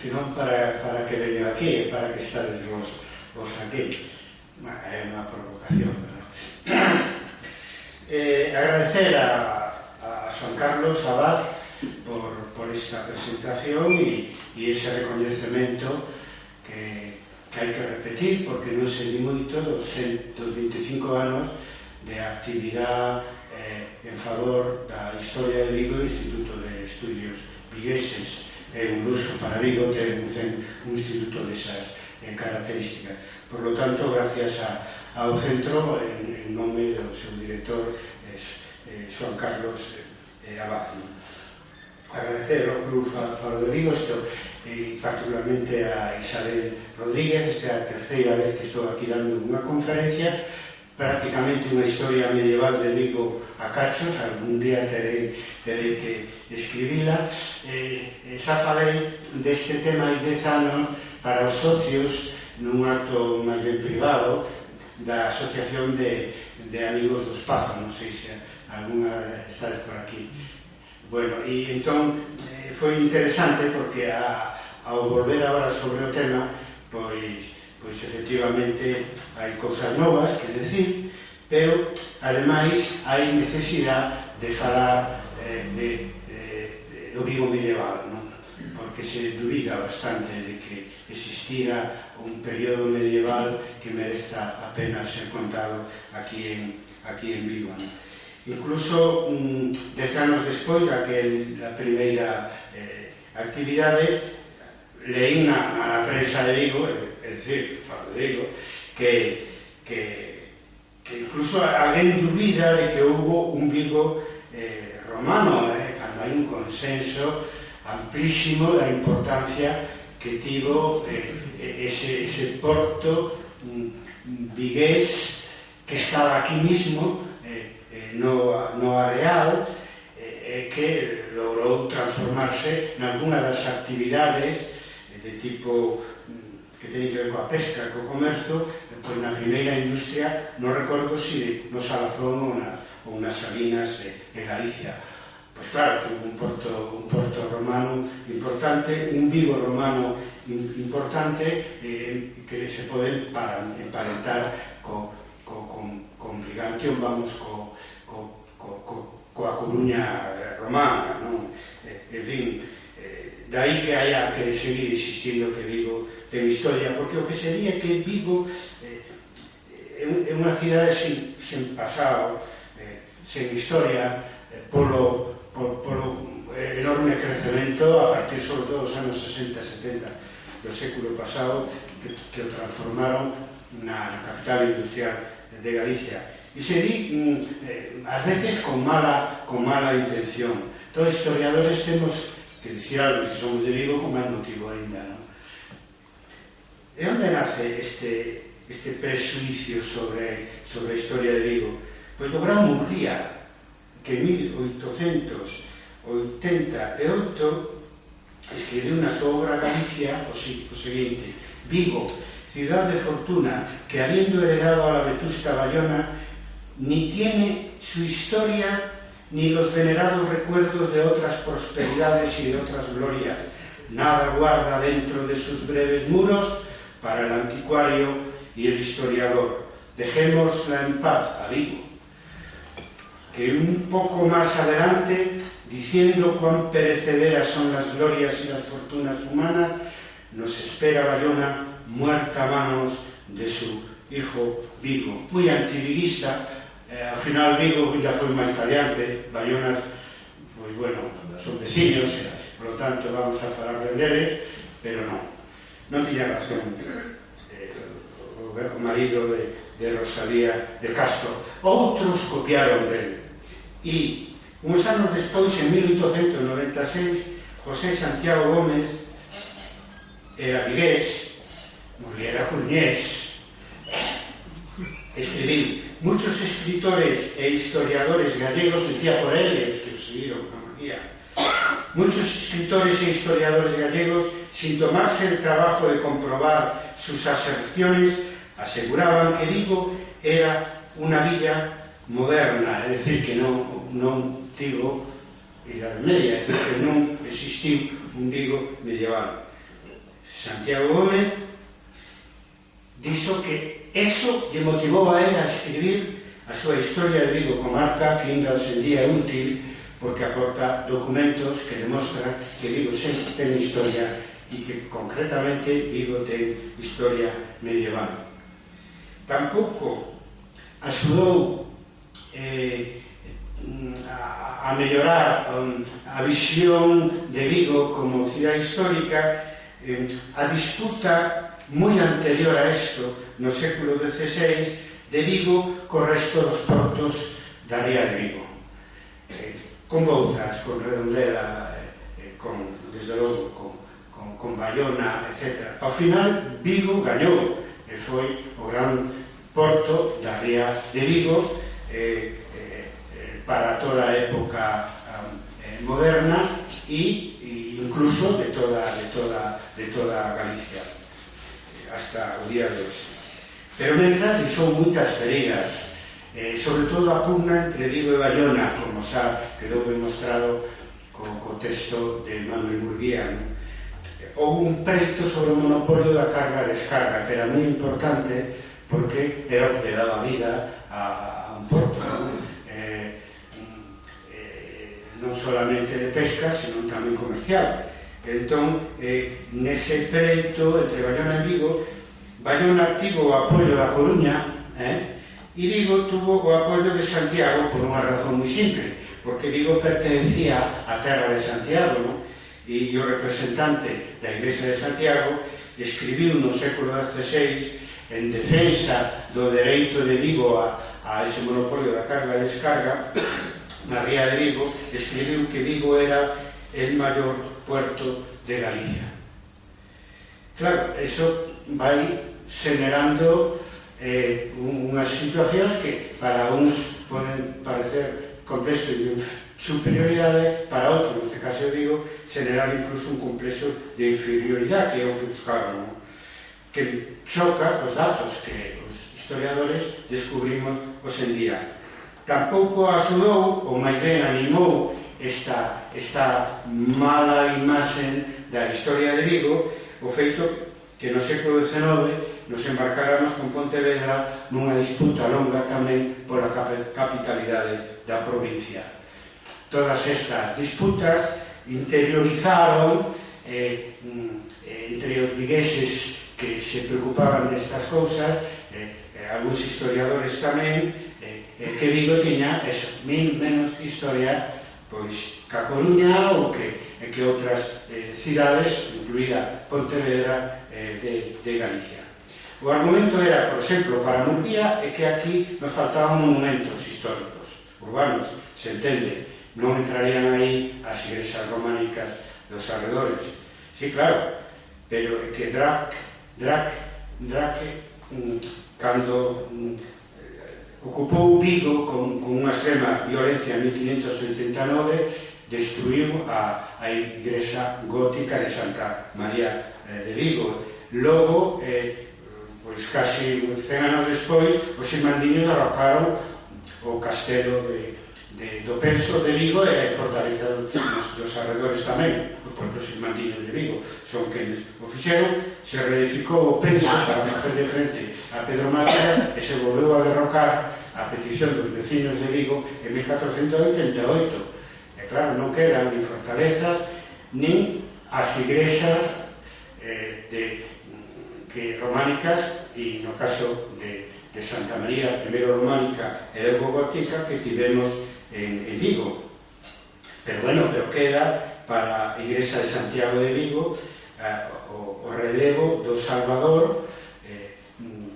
senón para que veño aquí, para que estades vos aquí. É unha provocación, verdad? Agradecer a Xoan Carlos Abad por esta presentación e ese recoñecemento que hai que repetir, porque non se di moito dos 125 anos de actividade en favor da historia de Vigo e Instituto de Estudios Vigueses. É un luxo para Vigo ter un instituto desas características. Por lo tanto, gracias ao centro, en nome do seu director, Xoan Carlos Abad. Agradecer ao Club Faro de Vigo, e particularmente a Isabel Rodríguez. Esta é a terceira vez que estou aquí dando unha conferencia, prácticamente unha historia medieval de Vigo a cachos. Algún día terei que escribila. Xa falei deste tema hai 10 anos para os socios nun acto máis ben privado da Asociación de Amigos dos Pazos. Non sei se alguna estades por aquí. Bueno, e entón foi interesante porque ao volver agora sobre o tema, pois efectivamente hai cousas novas que decir, pero ademais hai necesidade de falar do Vigo medieval, non? Porque se dubida bastante de que existira un período medieval que mereza a pena ser contado aquí en Vigo, non? Incluso 10 anos despois da primeira actividade, leí na prensa de Vigo, é dicir, Faro de Vigo, que incluso alguén dubida de que houbo un Vigo romano, cando hai un consenso amplísimo da importancia que tivo ese porto vigués que estaba aquí mismo no areal, que logrou transformarse nalgúna das actividades de tipo que teñen que ver coa pesca, co comercio, pois na primeira industria, non recordo se no Salazón ou nas Salinas de Galicia. Pois claro que un porto romano importante, un Vigo romano importante, que se pode emparentar con Brigantium, vamos, coa Coruña romana, non? En fin, dai que haya que seguir existindo que Vigo ten historia, porque o que sería que Vigo é unha cidade sen pasado, sen historia, polo enorme crecemento a partir sobre todo dos anos 60-70 do século pasado, que o transformaron na capital industrial de Galicia. E se di, ás veces con mala intención. Todos os historiadores temos que dicir algo, se somos de Vigo, con máis motivo ainda, non? E onde nace este presuicio sobre a historia de Vigo? Pois do Gran Murguía, que en 1888 escribiu na súa obra Galicia o seguinte: Vigo, ciudad de fortuna, que habiendo heredado a la vetusta Bayona, ni tiene su historia ni los venerados recuerdos de otras prosperidades y de otras glorias. Nada guarda dentro de sus breves muros para el anticuario y el historiador. Dejémosla en paz a Vigo. Que un poco más adelante, diciendo cuán perecederas son las glorias y las fortunas humanas, nos espera Bayona muerta a manos de su hijo Vigo. Muy antiviguista. Ao final Vigo ya foi máis caliente, Bayona, pois bueno, son veciños, por lo tanto vamos a falar deles, pero non tiña razón o marido de Rosalía de Castro. Outros copiaron dele, e uns anos despois, en 1896, José Santiago Gómez era vigués, era coruñés, escribiu. Muchos escritores e historiadores gallegos, decía por él, los que siguieron con María, muchos escritores e historiadores gallegos, sin tomarse el trabajo de comprobar sus aserciones, aseguraban que Vigo era una villa moderna, é dicir, que non tivo Idade Media, é dicir, que non existiu un Vigo medieval. Santiago Gómez dixo que eso lle motivou a él a escribir a súa historia de Vigo comarca, que ainda hoxe en día é útil porque aporta documentos que demostran que Vigo sempre ten historia e que concretamente Vigo ten historia medieval. Tampouco axudou a mellorar a visión de Vigo como cidade histórica a disputa moi anterior a isto no século XVI de Vigo co resto dos portos da ría de Vigo, con Bouzas, con Redondela, desde logo con Bayona, etc. Ao final Vigo gañou e foi o gran porto da ría de Vigo para toda a época moderna e incluso de toda Galicia hasta o día de hoxe. Pero mentre deixou moitas feridas, sobre todo a pugna entre Vigo e Bayona, como xa quedou demostrado co texto de Manuel Murguía. Houve un preito sobre o monopolio da carga e descarga, que era moi importante porque era o que daba vida a un porto, non solamente de pesca, sino tamén comercial. Entón, nese preito entre Bayona e Vigo, Bayona tivo o apoio da Coruña e Vigo tuvo o apoio de Santiago por unha razón moi simple, porque Vigo pertencía á terra de Santiago, non? E o representante da Iglesia de Santiago escribiu no século XVI en defensa do dereito de Vigo a ese monopolio da carga e descarga na ría de Vigo, escribiu que Vigo era el maior puerto de Galicia. Claro, eso vai generando unhas situacións que para uns poden parecer complexo de superioridade, para outros, neste caso eu digo, generar incluso un complexo de inferioridade, que é o que buscaban, que choca os datos que os historiadores descubrimos hoxe en día. Tampouco axudou, ou máis ben animou, esta mala imaxe da historia de Vigo, o feito que no século XIX nos embarcáramos con Pontevedra nunha disputa longa tamén pola capitalidade da provincia. Todas estas disputas interiorizaron entre os vigueses que se preocupaban destas cousas, algúns historiadores tamén, que Vigo tiña menos historia pois ca Coruña ou que outras cidades, incluída Pontevedra, de Galicia. O argumento era, por exemplo, para Murguía, que aquí nos faltaban monumentos históricos urbanos, se entende, non entrarían aí as igrexas románicas dos arredores. Sí, claro, pero é que Draque, cando ocupou Vigo con unha extrema violencia en 1589, destruiu a igrexa gótica de Santa María de Vigo. Logo, pois casi 100 anos despois, os irmandiños derrocaron o castelo do Penso de Vigo e a fortaleza dos arredores tamén. Os propios irmandiños de Vigo son quenes o fixeron. Se reedificou o Penso para facer de frente a Pedro Mátara e se volveu a derrocar a petición dos vecinos de Vigo en 1488. E claro, non quedan nin fortalezas nin as igrexas románicas, e no caso de Santa María, primeiro románica e logo gótica, que tivemos en Vigo. Pero bueno, pero queda para a igrexa de Santiago de Vigo o relevo do Salvador,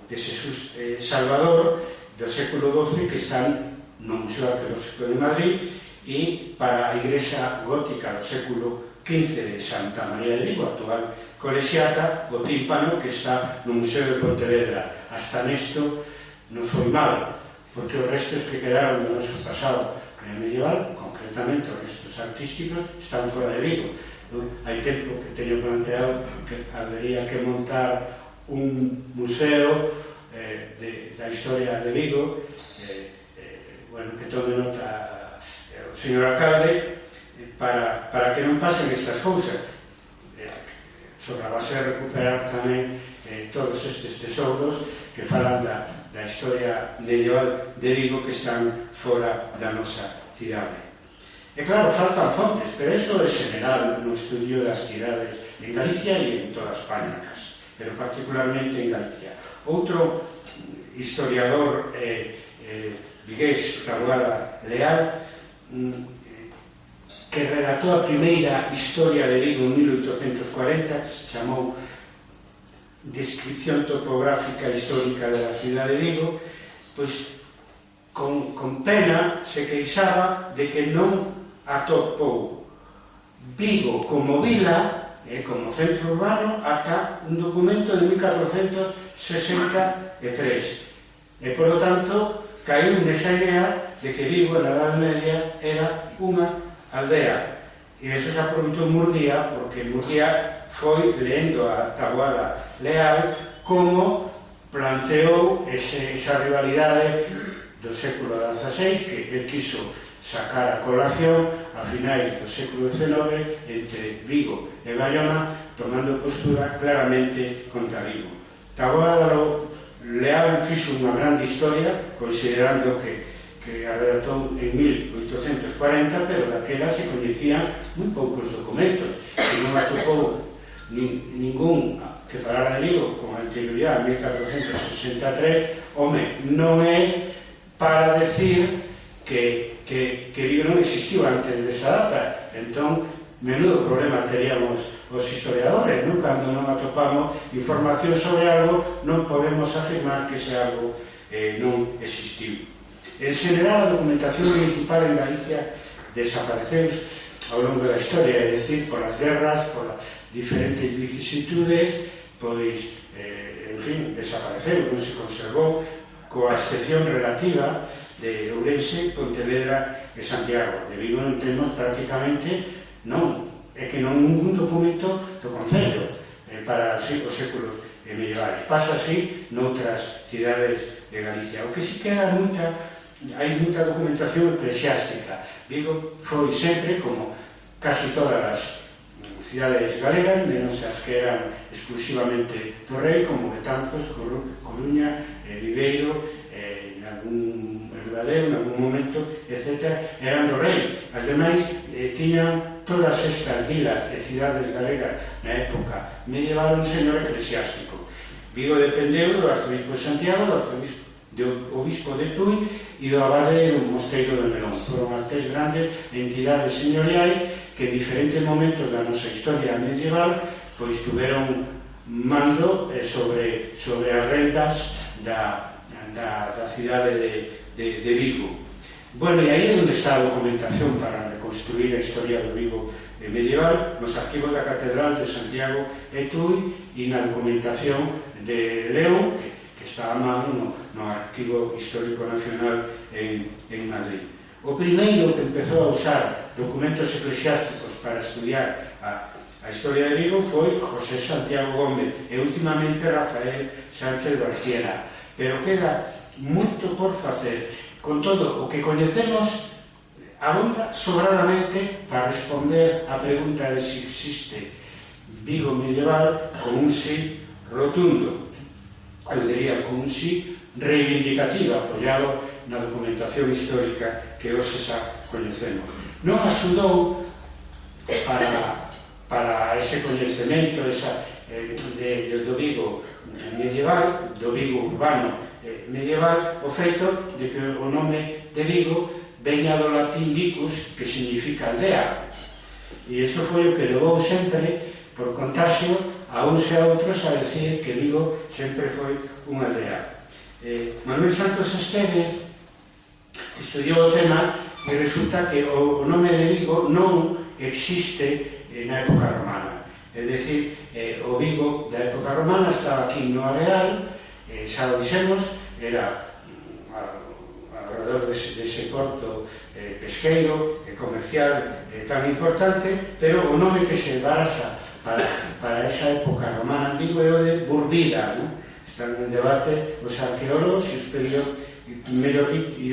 de Jesús Salvador do século XII, que están no Museo Arqueolóxico de Madrid, e para a igrexa gótica do século XV de Santa María de Vigo, actual colexiata, o tímpano que está no Museo de Pontevedra. Hasta nesto non foi mal, porque os restos que quedaron do noso pasado medieval, concretamente os restos artísticos, están fora de Vigo. Hai tempo que teño planteado que habería que montar un museo da historia de Vigo, que tome nota o señor alcalde, para que non pasen estas cousas. sobre a base de recuperar tamén todos estes tesouros que falan da historia medieval de Vigo que están fora da nosa cidade. E claro, faltan fontes, pero iso é general no estudio das cidades en Galicia e en toda España, pero particularmente en Galicia. Outro historiador vigués, Taboada Leal, que redactou a primeira historia de Vigo en 1840, que se chamou Descripción topográfica e histórica da cidade de Vigo, pois con pena se queixaba de que non atopou Vigo como vila, como centro urbano, ata un documento de 1463. E, polo tanto, caiu nesa idea de que Vigo, na Edad Media, era unha aldea. E iso se aproveitou Murguía, porque Murguía foi lendo a Taboada Leal como planteou esa rivalidade do século XVI que el quiso sacar a colación a finais do século XIX entre Vigo e Bayona, tomando postura claramente contra Vigo. Taboada Leal fixo unha grande historia, considerando que a redactou en 1840, pero daquela se coñecían moi poucos documentos e non atopou ningún que falara de Vigo con anterioridade a 1463. Home, non é para decir que Vigo non existiu antes desa data. Entón, menudo problema teríamos os historiadores, non? Cando non atopamos información sobre algo, non podemos afirmar que ese algo non existiu. En general, a documentación municipal en Galicia desapareceu ao longo da historia, é dicir, polas guerras, polas diferentes vicisitudes, pois, en fin, desapareceu, non se conservou, coa excepción relativa de Ourense, Pontevedra e Santiago. De Vigo non temos prácticamente, non, é que non ningún documento do Concello para os séculos medievais. Pasa así noutras cidades de Galicia. O que si queda hai moita documentación eclesiástica. Vigo foi sempre, como casi todas as cidades galegas, menos as que eran exclusivamente do rei, como Betanzos, Coruña, Viveiro, en algún Ribadeo, en algún momento, etc., eran do rei. As demais tiñan todas estas vilas e cidades galegas na época medieval un señor eclesiástico. Vigo dependeu do arzobispo de Santiago, do obispo de Tui e do abade do mosteiro de Melón. Foron as tres grandes entidades señoriais que en diferentes momentos da nosa historia medieval pois tuveron mando sobre as rendas da cidade de Vigo. Bueno, e aí é onde está a documentación para reconstruir a historia do Vigo medieval, nos arquivos da Catedral de Santiago e Tui e na documentación de León, que está a mano no Arquivo Histórico Nacional en Madrid. O primeiro que empezou a usar documentos eclesiásticos para estudiar a historia de Vigo foi José Santiago Gómez e últimamente Rafael Sánchez Barciera. Pero queda moito por facer. Con todo, o que coñecemos abonda sobradamente para responder á pregunta de se existe Vigo medieval con un sí rotundo. Eu diría con un sí reivindicativo, apoiado na documentación histórica que hoxe xa coñecemos. Non axudou para ese coñecemento do Vigo medieval, do Vigo urbano medieval, o feito de que o nome de Vigo veña do latín vicus, que significa aldea. E iso foi o que levou sempre, por contagio, a uns e a outros a decir que Vigo sempre foi unha aldea. Manuel Santos Esteves estudiou o tema e resulta que o nome de Vigo non existe na época romana. É dicir, o Vigo da época romana estaba aquí no Areal, xa o dixemos, era alrededor dese porto pesqueiro e comercial tan importante, pero o nome que se baraxa para esa época romana antigua é o de Burbida. Están en debate os arqueólogos e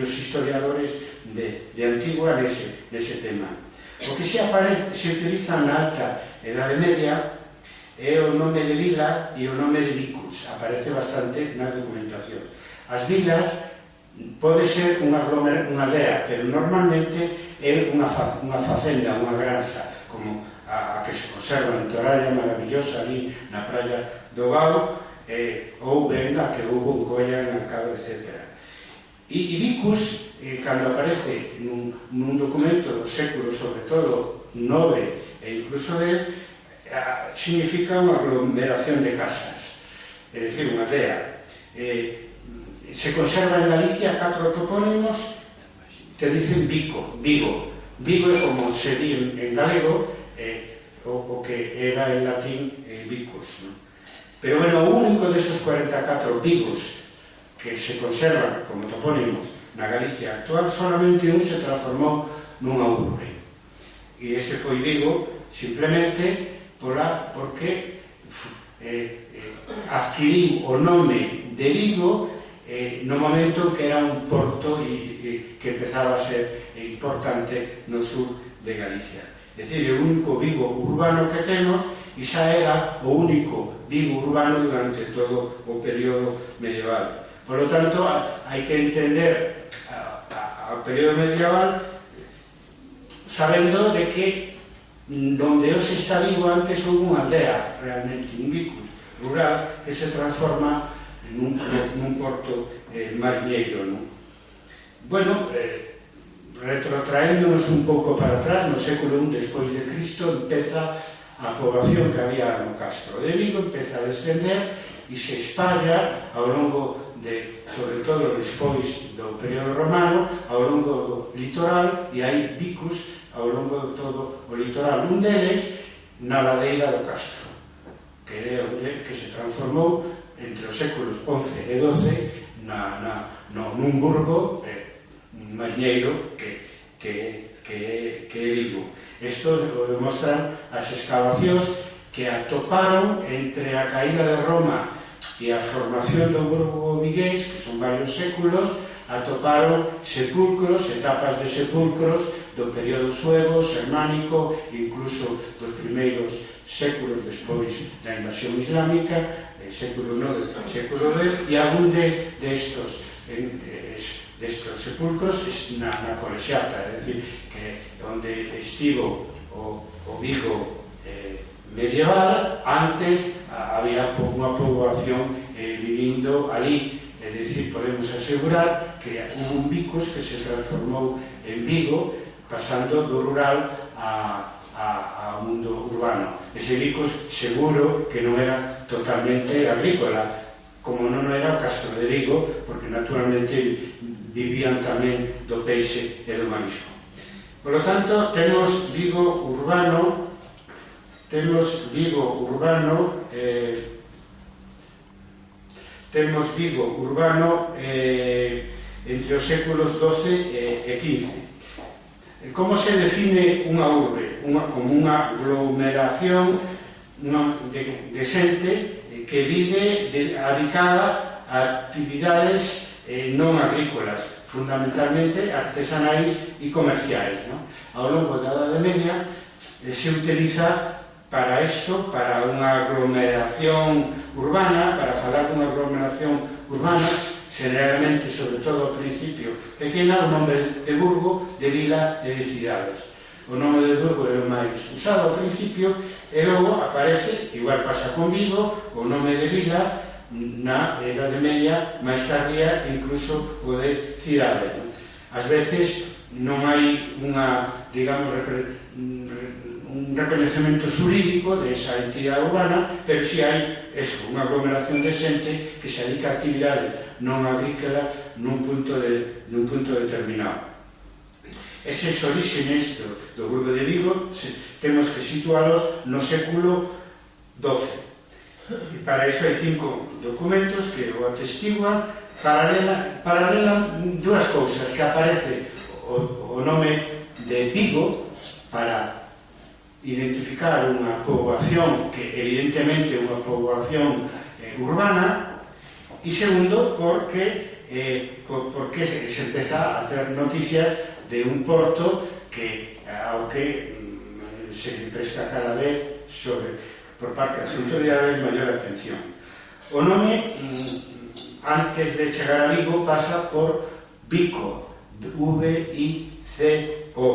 os historiadores de Antigua nese tema. O que se utiliza na alta Edade Media é o nome de vila e o nome de vicus, aparece bastante na documentación. As vilas pode ser unha aldea, pero normalmente é unha facenda, unha granxa, como a que se conserva en Toralla, maravillosa, ali na praia do Vao, ou ben a que houve en Colla, en Alcado, etc. E vicus, cando aparece nun documento do século, sobre todo 9 e incluso 10, significa unha aglomeración de casas, é dicir, unha aldea. Se conserva en Galicia 4 topónimos que dicen Vigo. Vigo é como se di en galego, o que era en latín vicus, ¿no? Pero bueno, o único desos 44 vigos que se conservan como topónimos na Galicia actual, solamente un se transformou nunha urbe, e ese foi Vigo, simplemente porque adquiriu o nome de Vigo no momento que era un porto e que empezaba a ser importante no sur de Galicia. É dicir, o único Vigo urbano que temos, e xa era o único Vigo urbano durante todo o período medieval. Por lo tanto, hai que entender o período medieval sabendo de que donde hoxe está Vigo antes houve unha aldea, realmente un vicus rural que se transforma nun porto mariñeiro, non? Bueno, retrotraéndonos un pouco para atrás, no século I despois de Cristo, empeza a poboación que había no castro de Vigo, empeza a descender e se espalla ao longo de, sobre todo despois do período romano, ao longo do litoral, e hai vicus ao longo de todo o litoral. Un deles na ladeira do castro, que é onde que se transformou entre os séculos XI e XII nun burgo mariñeiro que é Vigo. Isto o demostran as excavacións que atoparon entre a caída de Roma e a formación do burgo vigués, que son varios séculos, atoparon sepulcros, etapas de sepulcros do período suevo, germánico, incluso dos primeiros séculos despois da invasión islámica, século IX, século X, e algún destos sepulcros na Colexiata, é dicir, que onde estivo o Vigo medieval, antes había unha poboación vivindo ali, é dicir, podemos asegurar que hubo un vicus que se transformou en Vigo, pasando do rural ao mundo urbano. Ese vicus seguro que non era totalmente agrícola, como non era o castro de Vigo, porque naturalmente vivían tamén do peixe e do marisco. Por lo tanto, temos Vigo urbano entre os séculos XII e XV. Como se define unha urbe? Como unha aglomeración de xente que vive dedicada a actividades non agrícolas, fundamentalmente artesanais e comerciais, ¿no? Ao longo da Edade Media se utiliza para isto, para unha aglomeración urbana, para falar dunha aglomeración urbana, generalmente, sobre todo ao principio pequena, o nome de burgo, de vila e de cidades. O nome de burgo é o máis usado ao principio e logo aparece, igual pasa con Vigo, o nome de vila na Edade Media, máis tardía, incluso o de cidade. Ás veces non hai unha, digamos, un reconhecemento xurídico desa entidade urbana, pero si hai unha aglomeración de xente que se dedica a actividades non agrícolas nun punto determinado. Eses orígenes do burgo de Vigo temos que situalos no século XII. E para iso hai 5 documentos que o atestiguan. Paralelan dúas cousas, que aparece o nome de Vigo para identificar unha poboación que evidentemente é unha poboación urbana, e segundo porque se empeza a ter noticias de un porto ao que se presta cada vez por parte das autoridades maior atención. O nome, antes de chegar a Vigo, pasa por Vico, V-I-C-O,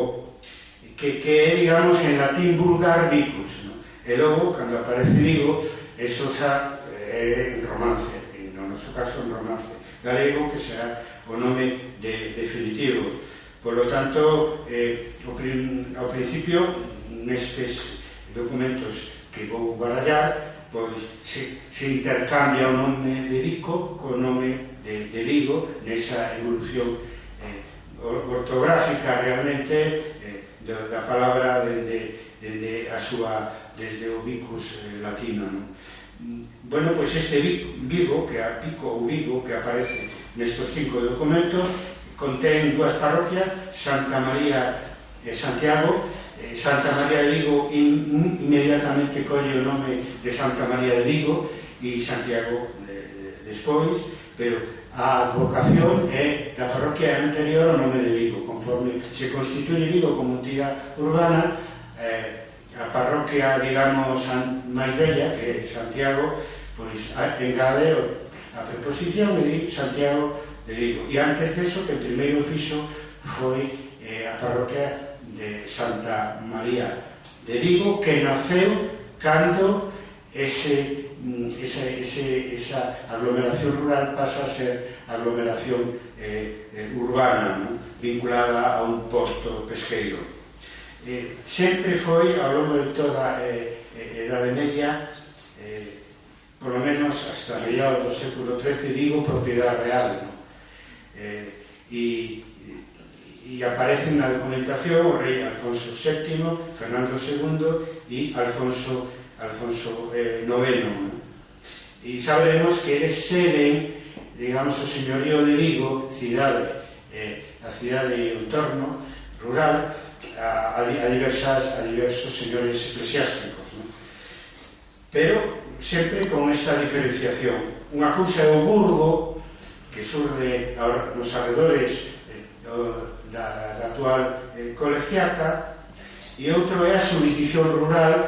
que é, digamos, en latín vulgar vicus, no? E logo, cando aparece Vigo, eso xa é en romance, no noso caso en romance galego, que será o nome definitivo. Por lo tanto, ao principio, nestes documentos que vou barallar, pois se intercambia o nome de Vico co nome de Vigo nesa evolución ortográfica realmente da palabra desde o vicus latino, non? Bueno, pois este Vigo, que é Pico ou Vigo, que aparece nestes 5 documentos, contén 2 parroquias, Santa María e Santiago. Santa María de Vigo inmediatamente colle o nome de Santa María de Vigo e Santiago despois, pero a advocación é da parroquia anterior ao nome de Vigo. Conforme se constituye Vigo como entidade urbana, a parroquia, digamos, máis bella, que é Santiago, pois engade a preposición e di Santiago de Vigo. E antes deso, que o primeiro fixo foi a parroquia de Santa María de Vigo, que naceu cando esa aglomeración rural pasa a ser aglomeración urbana, ¿no? Vinculada a un posto pesqueiro. Sempre foi, ao longo de toda a Edade Media, por lo menos hasta mediados do século XIII, Vigo propiedade real, ¿no? E aparecen na documentación o rei Alfonso VII, Fernando II e Alfonso IX, ¿no? E sabemos que eles ceden, digamos, o señorío de Vigo, a cidade e o entorno rural, a diversos señores eclesiásticos, ¿no? Pero sempre con esta diferenciación. Unha cousa é o burgo, que surge nos arredores da actual colegiata, e outro é a jurisdicción rural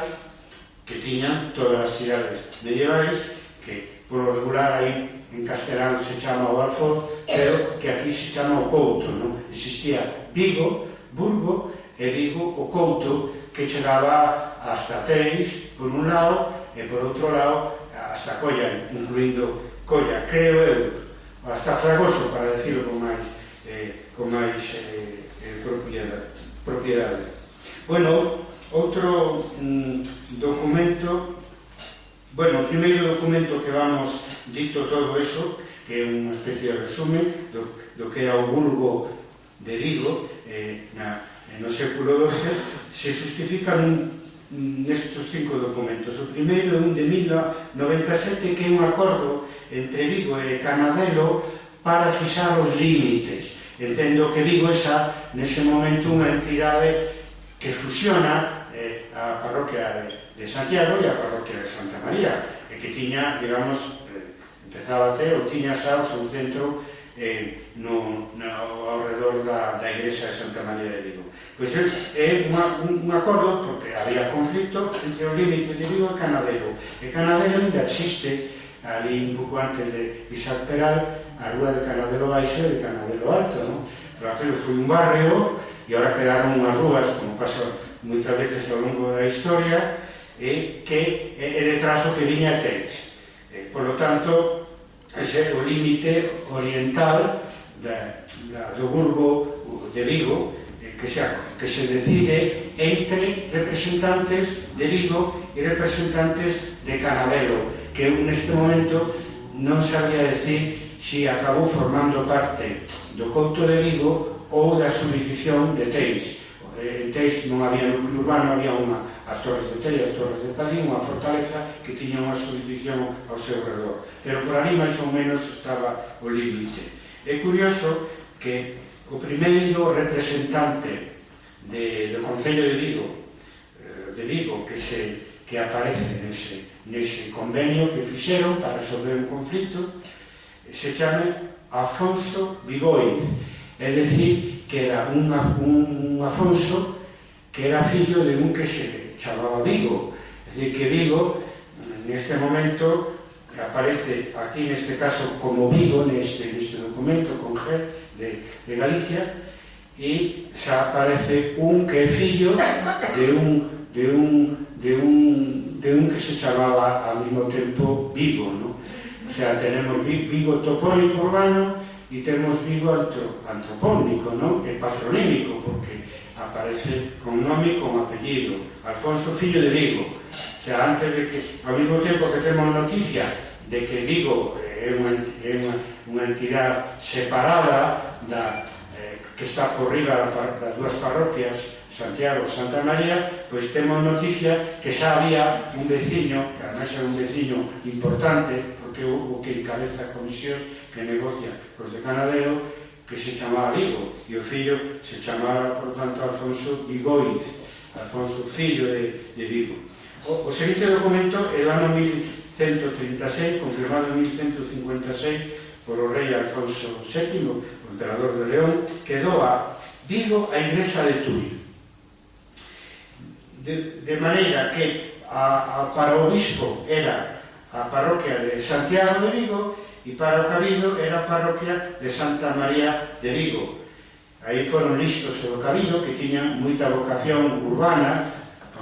que tiñan todas as cidades medievais, que por regular aí en castelán se chama o Alfoz, pero que aquí se chama o Couto, non? Existía Vigo, Burgo, e Vigo, o Couto, que chegaba hasta Teis, por un lado, e por outro lado hasta Colla, incluindo Colla, creo eu, hasta Fragoso, para decirlo con máis propiedade. Bueno, outro documento, o primeiro documento que vamos dito todo eso, que é unha especie de resumen do que era o Burgo de Vigo no século XII, se justifica nestes 5 documentos. O primeiro é un de 1097, que é un acordo entre Vigo e Canadelo para fixar os límites. Entendo que Vigo é nese momento unha entidade que fusiona a parroquia de Santiago e a parroquia de Santa María, e que tiña, digamos, empezaba a ter ou tiña xa o seu centro ao redor da igrexa de Santa María de Vigo. Pois é un acordo, porque había conflito entre o límite de Vigo e Canadelo. E Canadelo ainda existe ali un pouco antes de Isaac Peral, a rúa de Canadelo Baixo e de Canadelo Alto, non? Pero aquilo foi un barrio e agora quedaron unhas rúas, como pasa moitas veces ao longo da historia, que é detrás o que viña Teis. Por lo tanto, ese é o límite oriental do Burgo de Vigo, que se decide entre representantes de Vigo e representantes de Canadelo, que neste momento non sabía decir se acabou formando parte do Couto de Vigo ou da jurisdicción de Teis. En Teis non había núcleo urbano, había as Torres de Tella, as Torres de Padín, unha fortaleza que tiña unha jurisdicción ao seu redor. Pero por ali, máis ou menos, estaba o límite. É curioso que o primeiro representante do Concello de Vigo que aparece nese convenio que fixeron para resolver un conflito se chame Afonso Vigoiz, é dicir, que era un Afonso que era fillo de un que se chamaba Vigo, é dicir, que Vigo en este momento aparece aquí, neste caso, como Vigo, neste documento con G de Galicia, e xa aparece un que é fillo de un que se chamaba ao mesmo tempo Vigo, ¿no? O sea, tenemos Vigo topónico urbano e temos Vigo antropónico, ¿no? E patronímico, porque aparece con nome e con apellido, Alfonso fillo de Vigo. O sea, antes de que, ao mesmo tempo que temos noticia de que Vigo é unha entidade separada que está por riba das dúas parroquias, Santiago e Santa María, pois temos noticia que xa había un veciño, que además era un veciño importante, porque o que encabeza a comisión que negocia os de Canadeo, que se chamaba Vigo, e o fillo se chamaba, por tanto, Alfonso Vigoiz, Alfonso fillo de Vigo. O seguinte documento é do ano 1136, confirmado en 1156 por o rei Alfonso VII, o emperador de León, que doa Vigo a Igrexa de Tui. De maneira que para o obispo era a parroquia de Santiago de Vigo e para o cabido era a parroquia de Santa María de Vigo. Aí foron listos do cabido, que tiñan moita vocación urbana,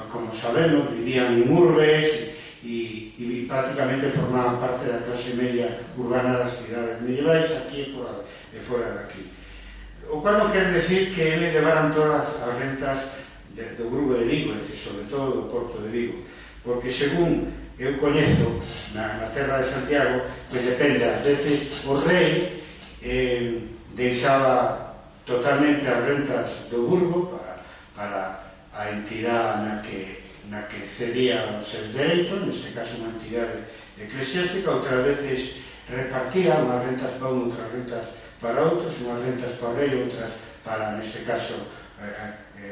como sabemos, vivían en urbes e prácticamente formaban parte da clase media urbana das cidades medievais, aquí e fora daqui. O cual non quer decir que eles levaran todas as rentas do Grupo de Vigo, é dicir, sobre todo do Porto de Vigo, porque según eu coñezo na terra de Santiago, pois depende, ás veces o rei deixaba totalmente as rentas do Burgo para a entidade na que cedía os seus dereitos, neste caso unha entidade eclesiástica, outras veces repartía unhas rentas para un, outras rentas para outros, unhas rentas para o rei, outras para, neste caso,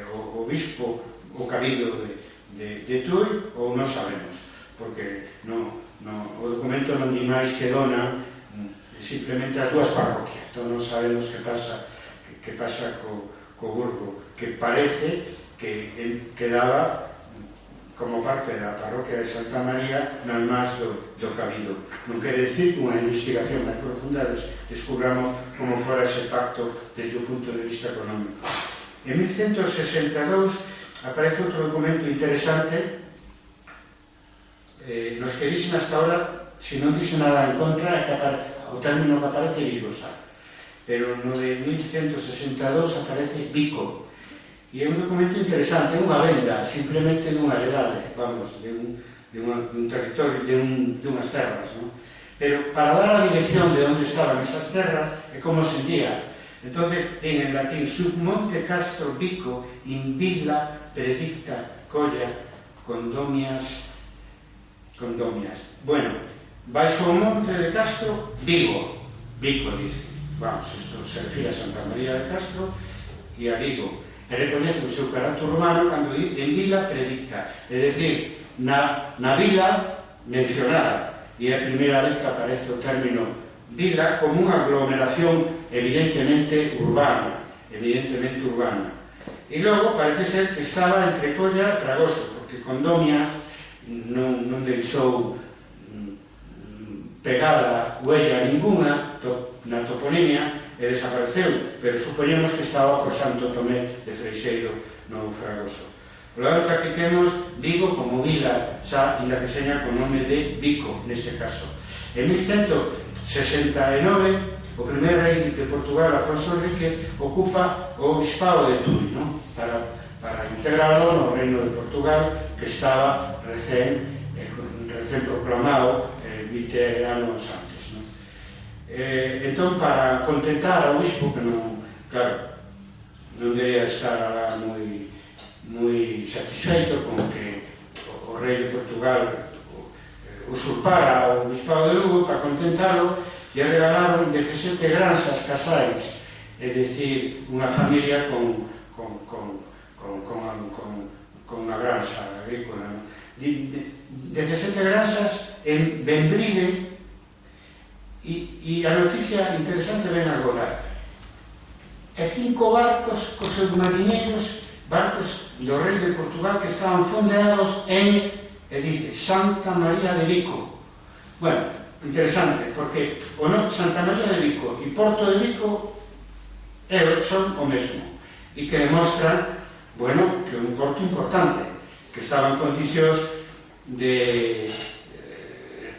o obispo, o cabido de Tui, ou non sabemos, porque o documento non di máis que dona simplemente as dúas parroquias, entón non sabemos que pasa co Burgo, que parece que quedaba como parte da parroquia de Santa María nas más do cabido. Non quere decir que unha investigación máis profunda descubramos como fora ese pacto desde o punto de vista económico. En 1162 aparece outro documento interesante nos que dicen hasta ahora, se non dixo nada en contra, o término que aparece é Vigosa, pero no de 1162 aparece Vico. E é un documento interesante, é unha venda, simplemente dunha heredade, vamos, de un territorio, de unhas terras, ¿no? Pero para dar a dirección de onde estaban esas terras e como se día. Entonces, en latín, sub monte Castro Vico in villa predicta colla condomias. Bueno, baixo o monte de Castro, Vigo, dice. Vamos, isto se refira a Santa María de Castro e a Vigo. E recoñece o seu carácter urbano cando en vila predicta, é dicir, na vila mencionada, e é a primeira vez que aparece o término vila como unha aglomeración evidentemente urbana, e logo parece ser que estaba entre Colla e Fragoso, porque Condomias non deixou pegada huella ninguna na toponimia e desapareceu, pero supoñemos que estaba por Santo Tomé de Freixeiro no Fragoso. Por lo tanto, aquí temos Vigo como vila, xa inda que seña con nome de Vico, neste caso. En 1169, o primer rei de Portugal, Afonso Henrique, ocupa o obispado de Tui, ¿no? para integrarlo no reino de Portugal, que estaba recén proclamado 20 anos antes, ¿no? Entón, para contentar ao obispo, que non debería estar alá moi satisfeito con que o rei de Portugal usurpara o obispado de Lugo, para contentarlo, e regalaron 17 granxas casais, é dicir, unha familia con unha granxa agrícola, ¿no? 17 granxas en Bembrigue, e a noticia interesante ven agora, e 5 barcos cos seus mariñeiros, barcos do rei de Portugal, que estaban fondeados en e dice Santa María de Vico. Bueno, interesante, porque o non, Santa María de Vico e Porto de Vico son o mesmo, e que demostran, bueno, que é un porto importante, que estaba en condicións de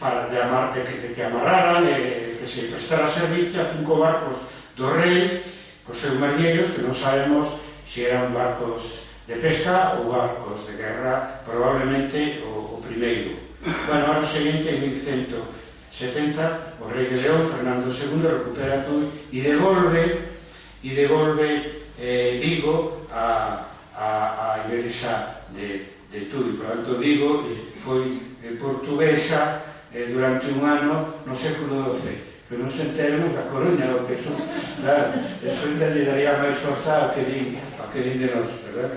que amarraran, que se prestara servicio a 5 barcos do rei, cos seus mariñeiros, que non sabemos se eran barcos de pesca ou barcos de guerra, probablemente o primeiro. Bueno, ano seguinte, en 1170, o rei de León, Fernando II, recupera Tui e devolve Vigo a igrexa de Tui. Por tanto, Vigo foi portuguesa durante un ano no século XII, que non se enteremos da Coruña, o que son, claro, eso ainda lle daría máis forza ao que din de nós, verdad?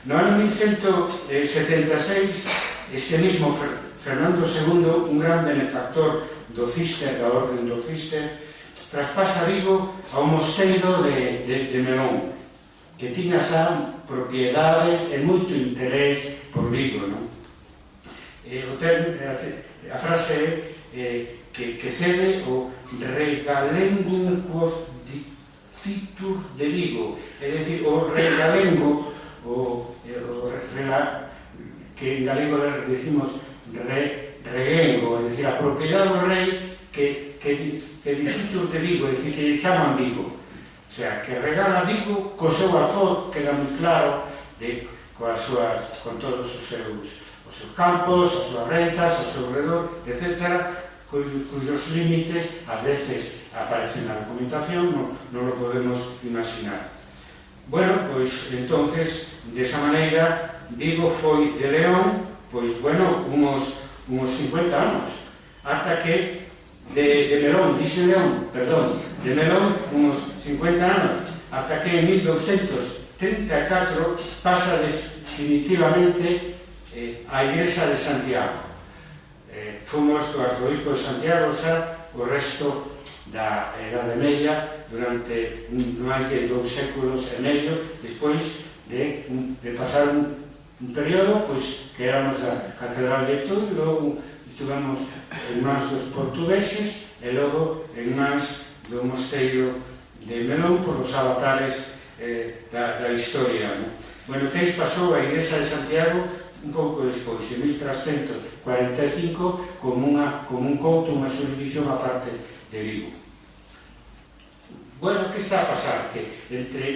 No ano 1176, este mismo Fernando II, un gran benefactor do Cister, da orden do Cister, traspasa Vigo ao mosteiro de Melón, que tiña xa propiedades e moito interés por Vigo, non? A frase é que cede o regalengum quod dicitur de Vigo, é dicir, o regalengo, que en galego decimos reguengo, é dicir, a propiedade do rei que dicitur de Vigo, é dicir, que lle chaman Vigo, o sea, que regala Vigo co seu alfoz, que era moi claro, con todos os seus campos, as súas rentas, o seu redor, etc., cuyos límites a veces aparecen na documentación, non lo podemos imaginar. Bueno, pois entonces, desa maneira, Vigo foi de León, pois, bueno, unos 50 anos, ata que de Melón, dice León, perdón, de Melón, unos 50 anos, ata que en 1234 pasa definitivamente a Igrexa de Santiago. Fomos do arzobispo de Santiago xa o resto da Edade Media durante máis de 2 séculos e medio, despois de pasar un período pois que éramos a Catedral de Tui, logo estuvemos en mans dos portugueses e logo en mans do mosteiro de Melón por os avatares da historia. Bueno, que pasou a Igrexa de Santiago un pouco despois, en 1345, como un couto, unha jurisdicción a parte de Vigo. Bueno, que está a pasar? Que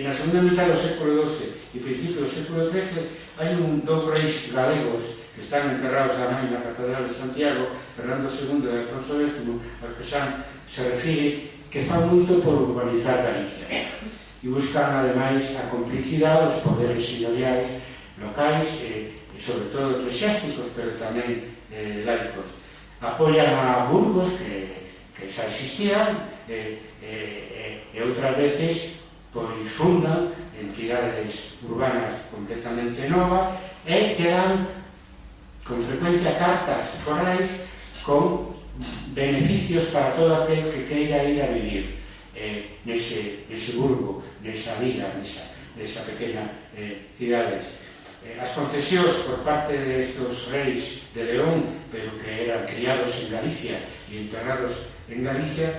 na segunda mitad do século XII e principio do século XIII hai dous reis galegos que están enterrados tamén na Catedral de Santiago, Fernando II e Alfonso X, aos que xa se refire, que fan moito por urbanizar Galicia e buscan ademais a complicidade dos poderes señoriais locais e sobre todo eclesiásticos, pero tamén laicos. Apoian a Burgos, que xa existían, e outras veces pois fundan entidades urbanas completamente novas e que dan con frecuencia cartas forais con beneficios para todo aquel que queira ir a vivir nese burgo, nesa vila, nesa pequena cidades. As concesións por parte destes reis de León, pero que eran criados en Galicia e enterrados en Galicia,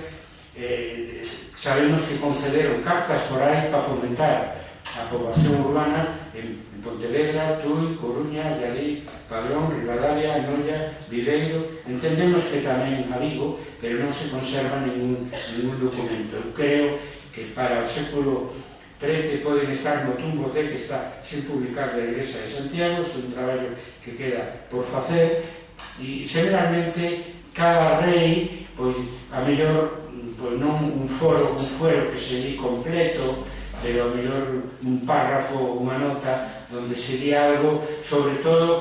sabemos que concederon cartas forais para fomentar a poboación urbana en Pontevedra, Tui, Coruña, Allariz, Padrón, Ribadavia, Noia, Viveiro. Entendemos que tamén a Vigo, pero non se conserva ningún documento. Eu creo que para o século XIII poden estar no tumbo C, que está sin publicar da Igrexa de Santiago, é un traballo que queda por facer, e generalmente cada rei, pois a mellor, pois non un fuero que se di completo, pero a mellor un párrafo, unha nota onde se di algo sobre todo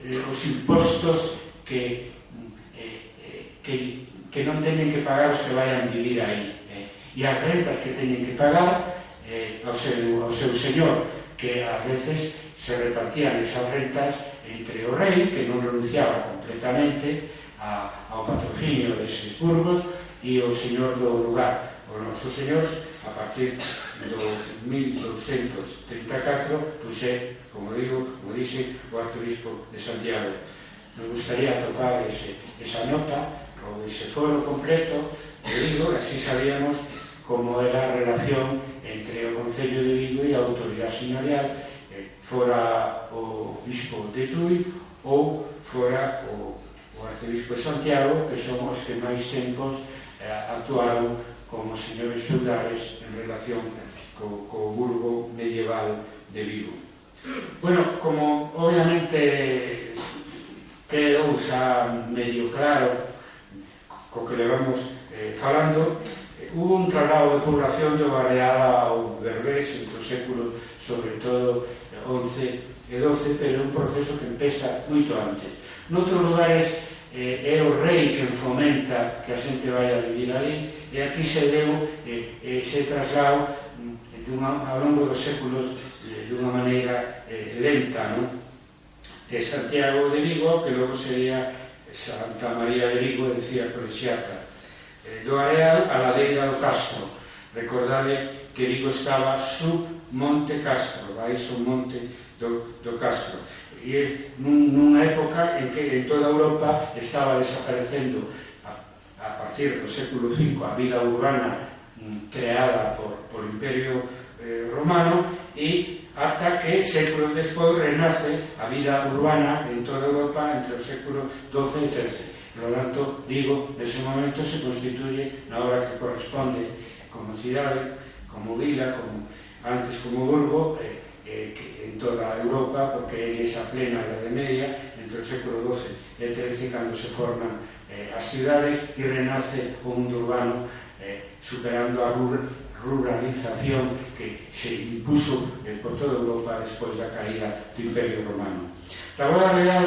os impostos que non teñen que pagar os que vayan vivir aí, e as rentas que teñen que pagar ao seu señor, que ás veces se repartían esas rentas entre o rei, que non renunciaba completamente ao patrocinio deses burgos, e o señor do lugar. os nosos señores a partir do 1234, pois é, como dice o arzobispo de Santiago. Nos gustaría tocar esa nota ou ese foro completo de Vigo, así sabíamos como era a relación entre o Concello de Vigo e a autoridade señorial, fora o bispo de Tui ou fora o arzobispo de Santiago, que son os que máis tempos actuaron como señores feudales en relación co burgo medieval de Vigo. Bueno, como obviamente quedou xa medio claro co que levamos falando, hubo un traslado de población do Areal ao Berbés entre o século, sobre todo, 11 e 12, pero é un proceso que empeza moito antes. Noutros lugares é o rei que fomenta que a xente vai a vivir ali, e aquí se deu ese traslado ao longo dos séculos de unha maneira lenta, non? De Santiago de Vigo, que logo sería Santa María de Vigo, decía Colexiata, do Areal a ladeira do Castro. Recordade que Vigo estaba sub Monte Castro, baixo o monte do Castro, e nunha época en que en toda Europa estaba desaparecendo a partir do século V a vida urbana creada por o Imperio Romano, e ata que séculos despois renace a vida urbana en toda Europa entre os séculos XII e XIII. Por lo tanto, Vigo, nese momento se constituye na hora que corresponde como cidade, como vila, antes como burgo, en toda Europa, porque é esa plena Idade Media, entre o século XII e XIII, cando se forman as cidades e renace o mundo urbano, superando a ruralización que se impuso por toda Europa despois da caída do Imperio Romano. Taboada Real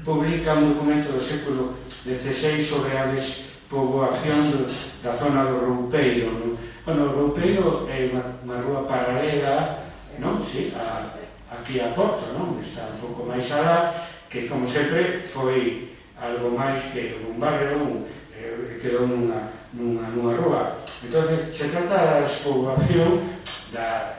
publica un documento do século XVI sobre a despoboación da zona do Roupeiro. Bueno, o Roupeiro é unha rúa paralela, non? Sí, aquí a Porto, non? Está un pouco máis alá, que como sempre foi algo máis que un barrio, quedou nunha rúa. Entón, se trata da despoboación da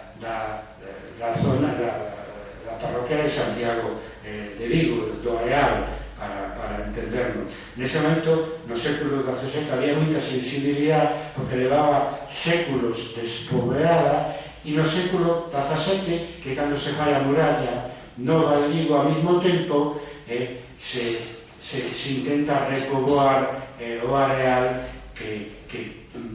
zona da parroquia de Santiago de Vigo, do Areal, para entenderlo. Nese momento, no século XVII, había moita sensibilidade porque levaba séculos despoboada, e no século XVII, que cando se fai a muralla nova de Vigo ao mesmo tempo, se intenta repoboar o Areal que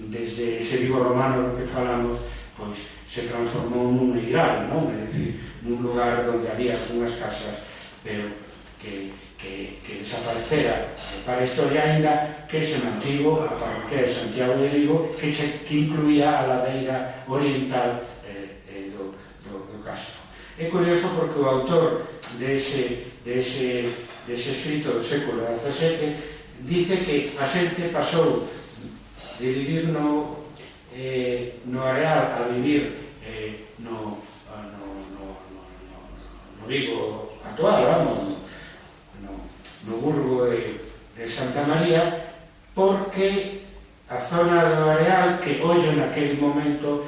desde ese Vigo romano que falamos, pois se transformou nun eiral, non? É dicir, nun lugar onde había unhas casas, pero que desaparecera para a historia, ainda que se mantivo a parroquia de Santiago de Vigo, que incluía a ladeira oriental do Castro. É curioso porque o autor dese escrito do século XVII dice que a xente pasou de vivir no Areal a vivir no Vigo actual, vamos, no burgo de Santa María, porque a zona do Areal, que hoxe naquele momento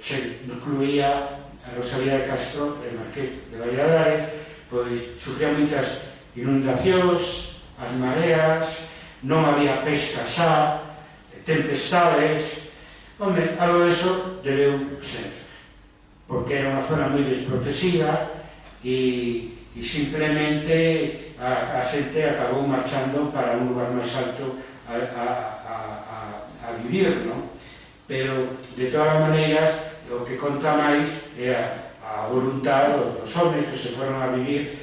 se incluía a Rosalía de Castro e Marqués de Valladares, pois sufría moitas inundacións, as mareas, non había pesca xa, tempestades. Home, algo deso debeu ser, porque era unha zona moi desprotegida e simplemente a xente acabou marchando para un lugar máis alto a vivir, non? Pero, de todas as maneiras, o que conta máis é a voluntad dos homens que se foron a vivir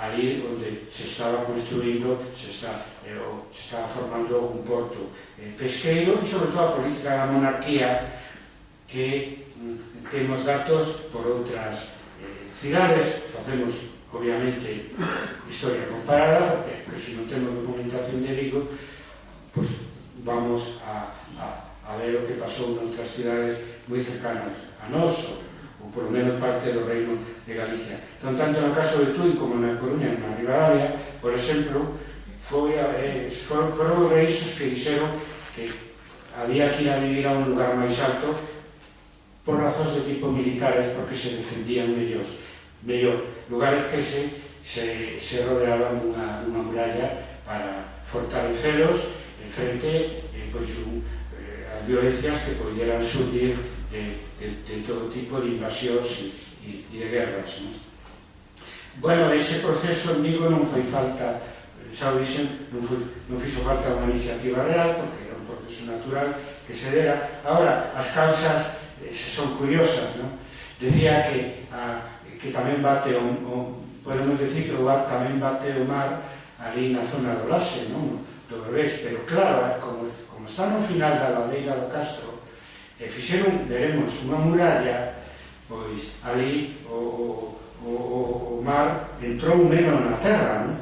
ali onde se estaba construindo, se estaba formando un porto pesqueiro, e sobre todo a política da monarquía, que temos datos por outras cidades. Facemos obviamente historia comparada, porque se non temos documentación de Vigo, pues vamos a ver o que pasou noutras cidades moi cercanas a nós, ou por lo menos parte do reino de Galicia. Entón, tanto no caso de Tui como na Coruña, na Ribadavia, por exemplo, foron os reis os que dixeron que había que ir a vivir a un lugar máis alto por razóns de tipo militares, porque se defendían mellor, lugares que se rodeaban dunha muralla para fortalecelos en frente as violencias que poderan surgir de todo tipo de invasións e de guerras, non? Bueno, ese proceso en Vigo non foi falta, xa o dixen, non fixo falta unha iniciativa real, porque era un proceso natural que se dera. Ahora, as causas son curiosas, non? Decía que tamén bate podemos decir que tamén bate o mar ali na zona do Laxe, non? Do revés, pero claro, como está no final da ladeira do Castro, fixeron, veremos, unha muralla, pois ali o mar entrou menos na terra, non?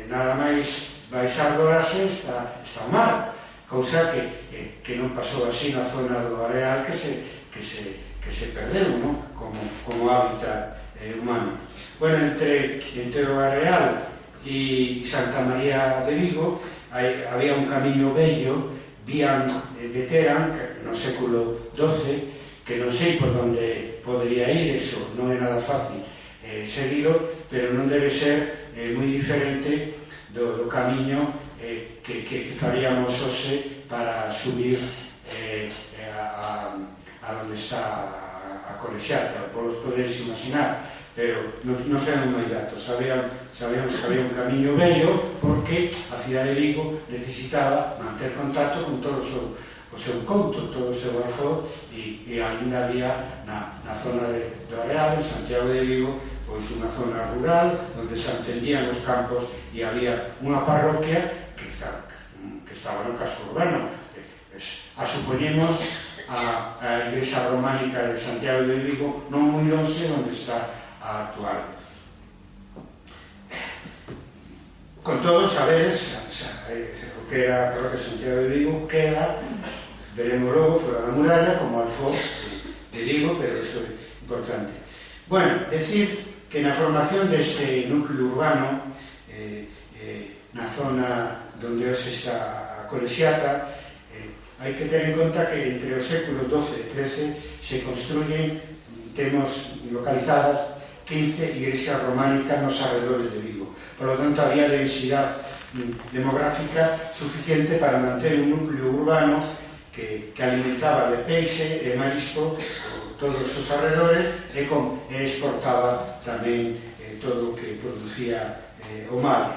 Nada máis baixar do Laxe está o mar, cousa que non pasou así na zona do Areal, que se perdeu, non? Como hábitat humano. Bueno, entre o Areal e Santa María de Vigo había un camiño bello, veteran, no século XII, que non sei por onde podría ir, eso non é nada fácil seguilo, pero non debe ser moi diferente do camiño que faríamos hoxe para subir a donde está a Colexiata. Vos poderes imaginar, pero non sabemos máis datos. Sabemos que había un camiño bello porque a cidade de Vigo necesitaba manter contacto con todo o seu couto, todo o seu arfo, e ainda había na zona do Areal, en Santiago de Vigo, pois unha zona rural onde se entendían os campos e había unha parroquia que estaba no casco urbano. Supoñemos a igrexa románica de Santiago de Vigo, non moi lonxe onde está a actual. Con todo, sabedes, o que era a parroquia de Santiago de Vigo queda, veremos logo, fora da muralla, como alfo de Vigo, pero iso é importante. Bueno, decir que na formación deste núcleo urbano, na zona onde hoxe está a Colexiata, hai que ter en conta que entre os séculos XII e XIII se construyen, temos localizadas 15 igrexas románicas nos arredores de Vigo. Por lo tanto, había densidade demográfica suficiente para manter un núcleo urbano que alimentaba de peixe e marisco todos os arredores e exportaba tamén todo o que producía o mar.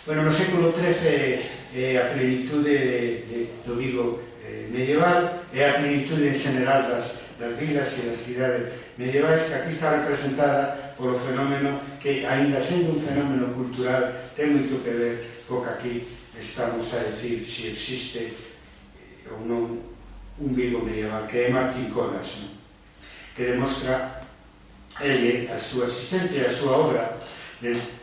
Bueno, no século XIII a plenitude do Vigo medieval e a plenitude en general das vilas e das cidades medievais, que aquí está representada polo fenómeno que, aínda sendo un fenómeno cultural, ten moito que ver co que aquí estamos a decir se existe ou non un Vigo medieval, que é Martín Codas, non? Que demostra ele a súa existencia e a súa obra,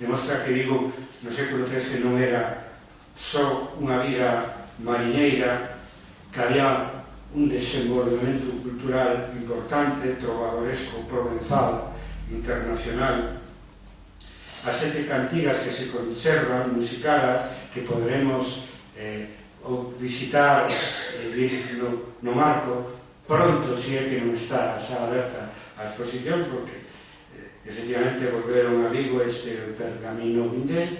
demostra que Vigo no século XIII non era só unha vila mariñeira, que había un desenvolvemento cultural importante, trovadoresco, provenzal, internacional. As 7 cantigas que se conservan, musicadas, que poderemos visitar no marco pronto, se é que non está xa aberta a exposición, porque efectivamente volveron a Vigo este pergamino Vindel,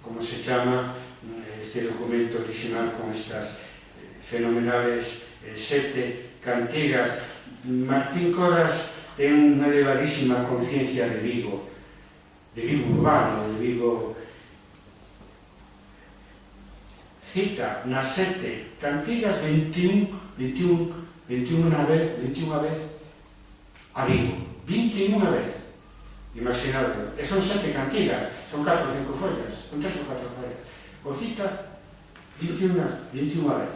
como se chama este documento original con estas fenomenales 7 cantigas. Martín Codas ten unha elevadísima conciencia de Vigo urbano, de Vigo. Cita nas 7 cantigas 21 vez a Vigo, 21 vez, imaginadlo. E son 7 cantigas, son 4 ou 5 follas, son 3 ou 4 follas. O cita 21 vez.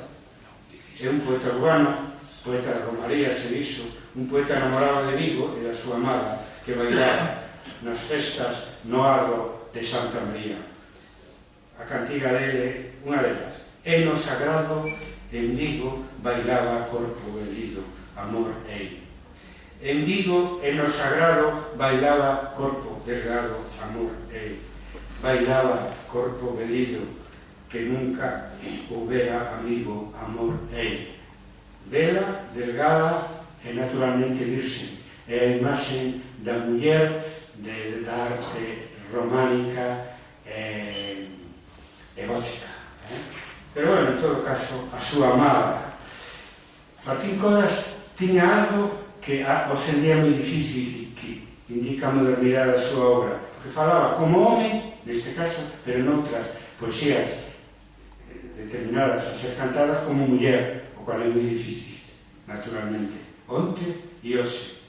É un poeta urbano, poeta de Romaría, se dixo, un poeta enamorado de Vigo e da súa amada, que bailaba nas festas no Arro de Santa María. A cantiga dele, unha delas: e no sagrado en Vigo bailaba corpo velido, amor ei. En Vigo, en no sagrado, bailaba corpo delgado, amor ei. Bailaba corpo velido, que nunca houbera amigo amor el. Bela, delgada e naturalmente virgen. É a imaxe da muller da arte románica e gótica. Pero, bueno, en todo caso, a súa amada. Martín Codas tiña algo que hoxe en día é moi difícil, que indica a modernidade da súa obra, porque falaba como home, neste caso, pero noutras poesías determinadas a ser cantadas como muller, o cual é moi difícil, naturalmente, onte e hoxe.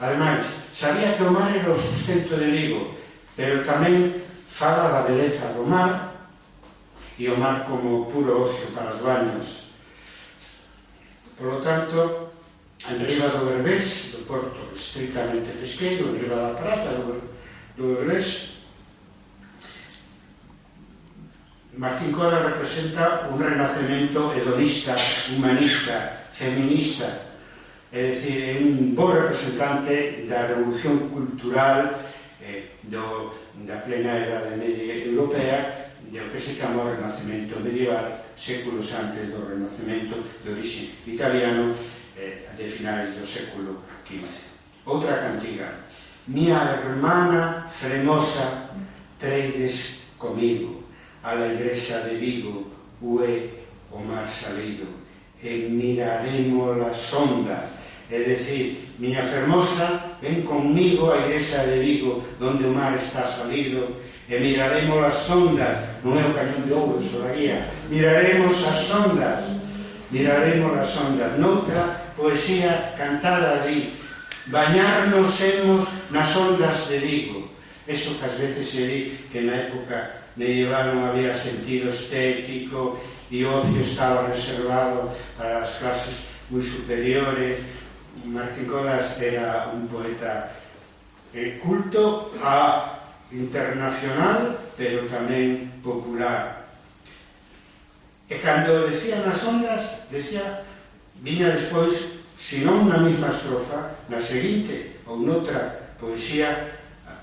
Ademais, sabía que o mar era o sustento de Vigo, pero tamén fala da beleza do mar e o mar como puro ocio para os baños. Por lo tanto, en riba do Berbés, do porto estritamente pesqueiro, en riba da Prata do Berbés, Martín Codas representa un renacemento hedonista, humanista, feminista, é dicir, é un bo representante da revolución cultural da plena Edade Media Europea, do que se chama o Renacemento medieval, séculos antes do Renacemento de orixe italiano, de finais do século XV. Outra cantiga: Mia hermana fremosa, treides comigo a la igrexa de Vigo, ue o mar salido, e miraremos las ondas. É dicir, miña fermosa, ven conmigo a igrexa de Vigo, donde o mar está salido, e miraremos as ondas. Non é o cañón de ouro, soaría. Miraremos as ondas. Miraremos as ondas. Noutra poesía cantada di: bañarnos hemos nas ondas de Vigo. Eso que ás veces se di que na época medieval non había sentido estético e o ocio estaba reservado para as clases moi superiores. Martín Codas era un poeta culto a internacional, pero tamén popular. E cando decía nas ondas, decía, viña despois, se non na mesma estrofa, na seguinte ou noutra poesía,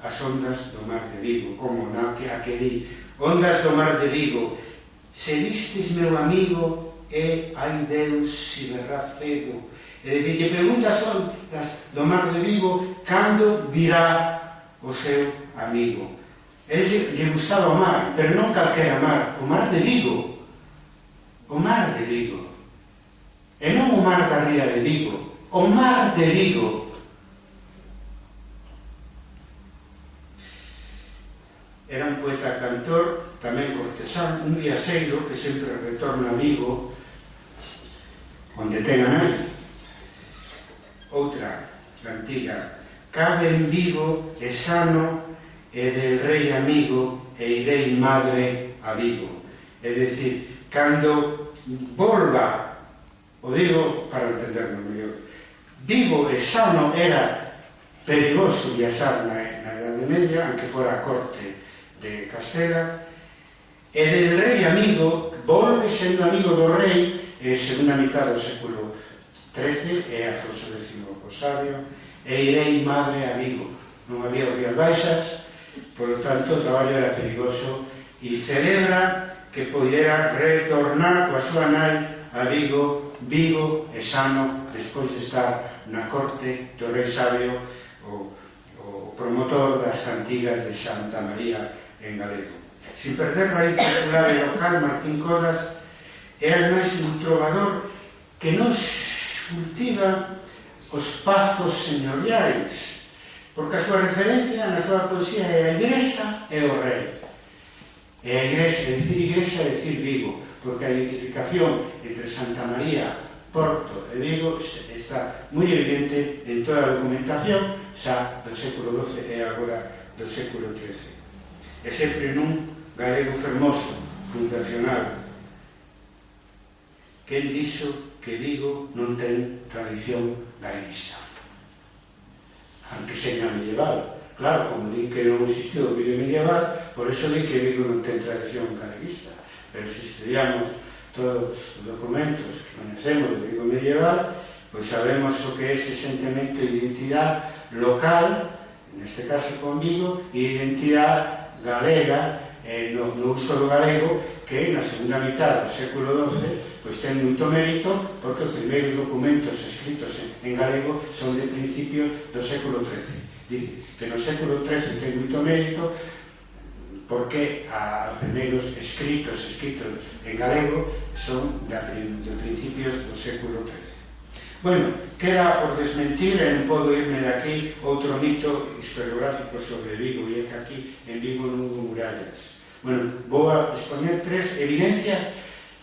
as ondas do mar de Vigo, como na que di: ondas do mar de Vigo, se vistes meu amigo, e ai Deus se verá cedo. É dicir, que pregunta as ondas do mar de Vigo cando virá o seu amigo. Ele lle gustaba o mar, pero non calquera mar, o mar de Vigo. O mar de Vigo. E non o mar da ría de Vigo, o mar de Vigo. Era un poeta cantor, tamén cortesán, un viaxeiro que sempre retorna a Vigo, onde ten a nai. Outra cantiga: cabe en Vigo e sano, e del rei amigo, e irei madre a Vigo. É dicir, cando volva, o digo para entenderlo mellor, Vigo e sano era perigoso viaxar na Edade Media, aunque fora a corte de Castela, e del rei amigo, volve sendo amigo do rei, segunda mitad do século XIII, é Afonso X o sabio, e irei madre a Vigo. Non había Rías Baixas, por lo tanto o traballo era perigoso, e celebra que poidera retornar coa súa nai a Vigo, vivo e sano, despois de estar na corte do rei sabio, o promotor das cantigas de Santa María en galego. Sin perder raíz popular e local, Martín Codas é ademais un trovador que nos cultiva os pazos señoriais, porque a súa referencia na súa poesía é a igrexa e o rei. E a igrexa, é dicir igrexa, é dicir Vigo, porque a identificación entre Santa María, Porto e Vigo está moi evidente en toda a documentación xa do século XII e agora do século XIII. E sempre nun galego fermoso, fundacional. Quen dixo que Vigo non ten tradición galeguista? Aunque seña medieval. Claro, como di que non existiu o Vigo medieval, por eso di que Vigo non ten tradición galeguista. Pero se estudiamos todos os documentos que conhecemos do Vigo medieval, pois sabemos o que é ese sentimento de identidade local, neste caso con Vigo, e identidade galega, no uso do galego, que na segunda mitad do século XII pois ten moito mérito, porque os primeiros documentos escritos en galego son de principios do século XIII. Dice que no século XIII ten moito mérito porque os primeiros escritos en galego son de principios do século XIII. Bueno, queda por desmentir, e non podo irme de aquí, outro mito historiográfico sobre Vigo, e é que aquí en Vigo non hubo murallas. Bueno, vou a expoñer 3 evidencias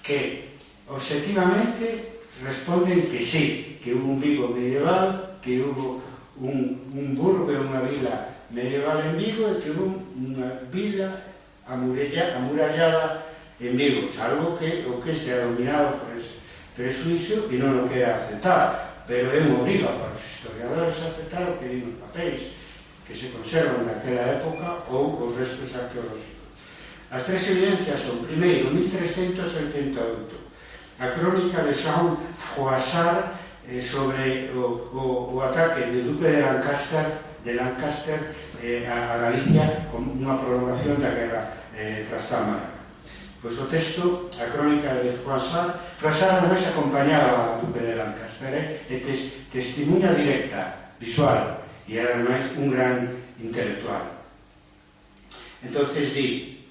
que objetivamente responden que sí, que hubo un Vigo medieval, que hubo un burgo e unha vila medieval en Vigo, e que hubo unha vila amurallada en Vigo, salvo que o que estea dominado por ese presuicio e non o quera aceptar, pero é unha obriga para os historiadores aceptar o que din os papéis que se conservan daquela época ou os restos arqueológicos. As 3 evidencias son, primeiro, 1388, a crónica de Jean Froissart sobre o ataque do duque de Lancaster a Galicia con unha prolongación da guerra trastámara. Pois o texto, a crónica de Froissart non se acompañaba ao duque de Lancaster, é testimonha directa, visual, e era ademais un gran intelectual. Entonces di,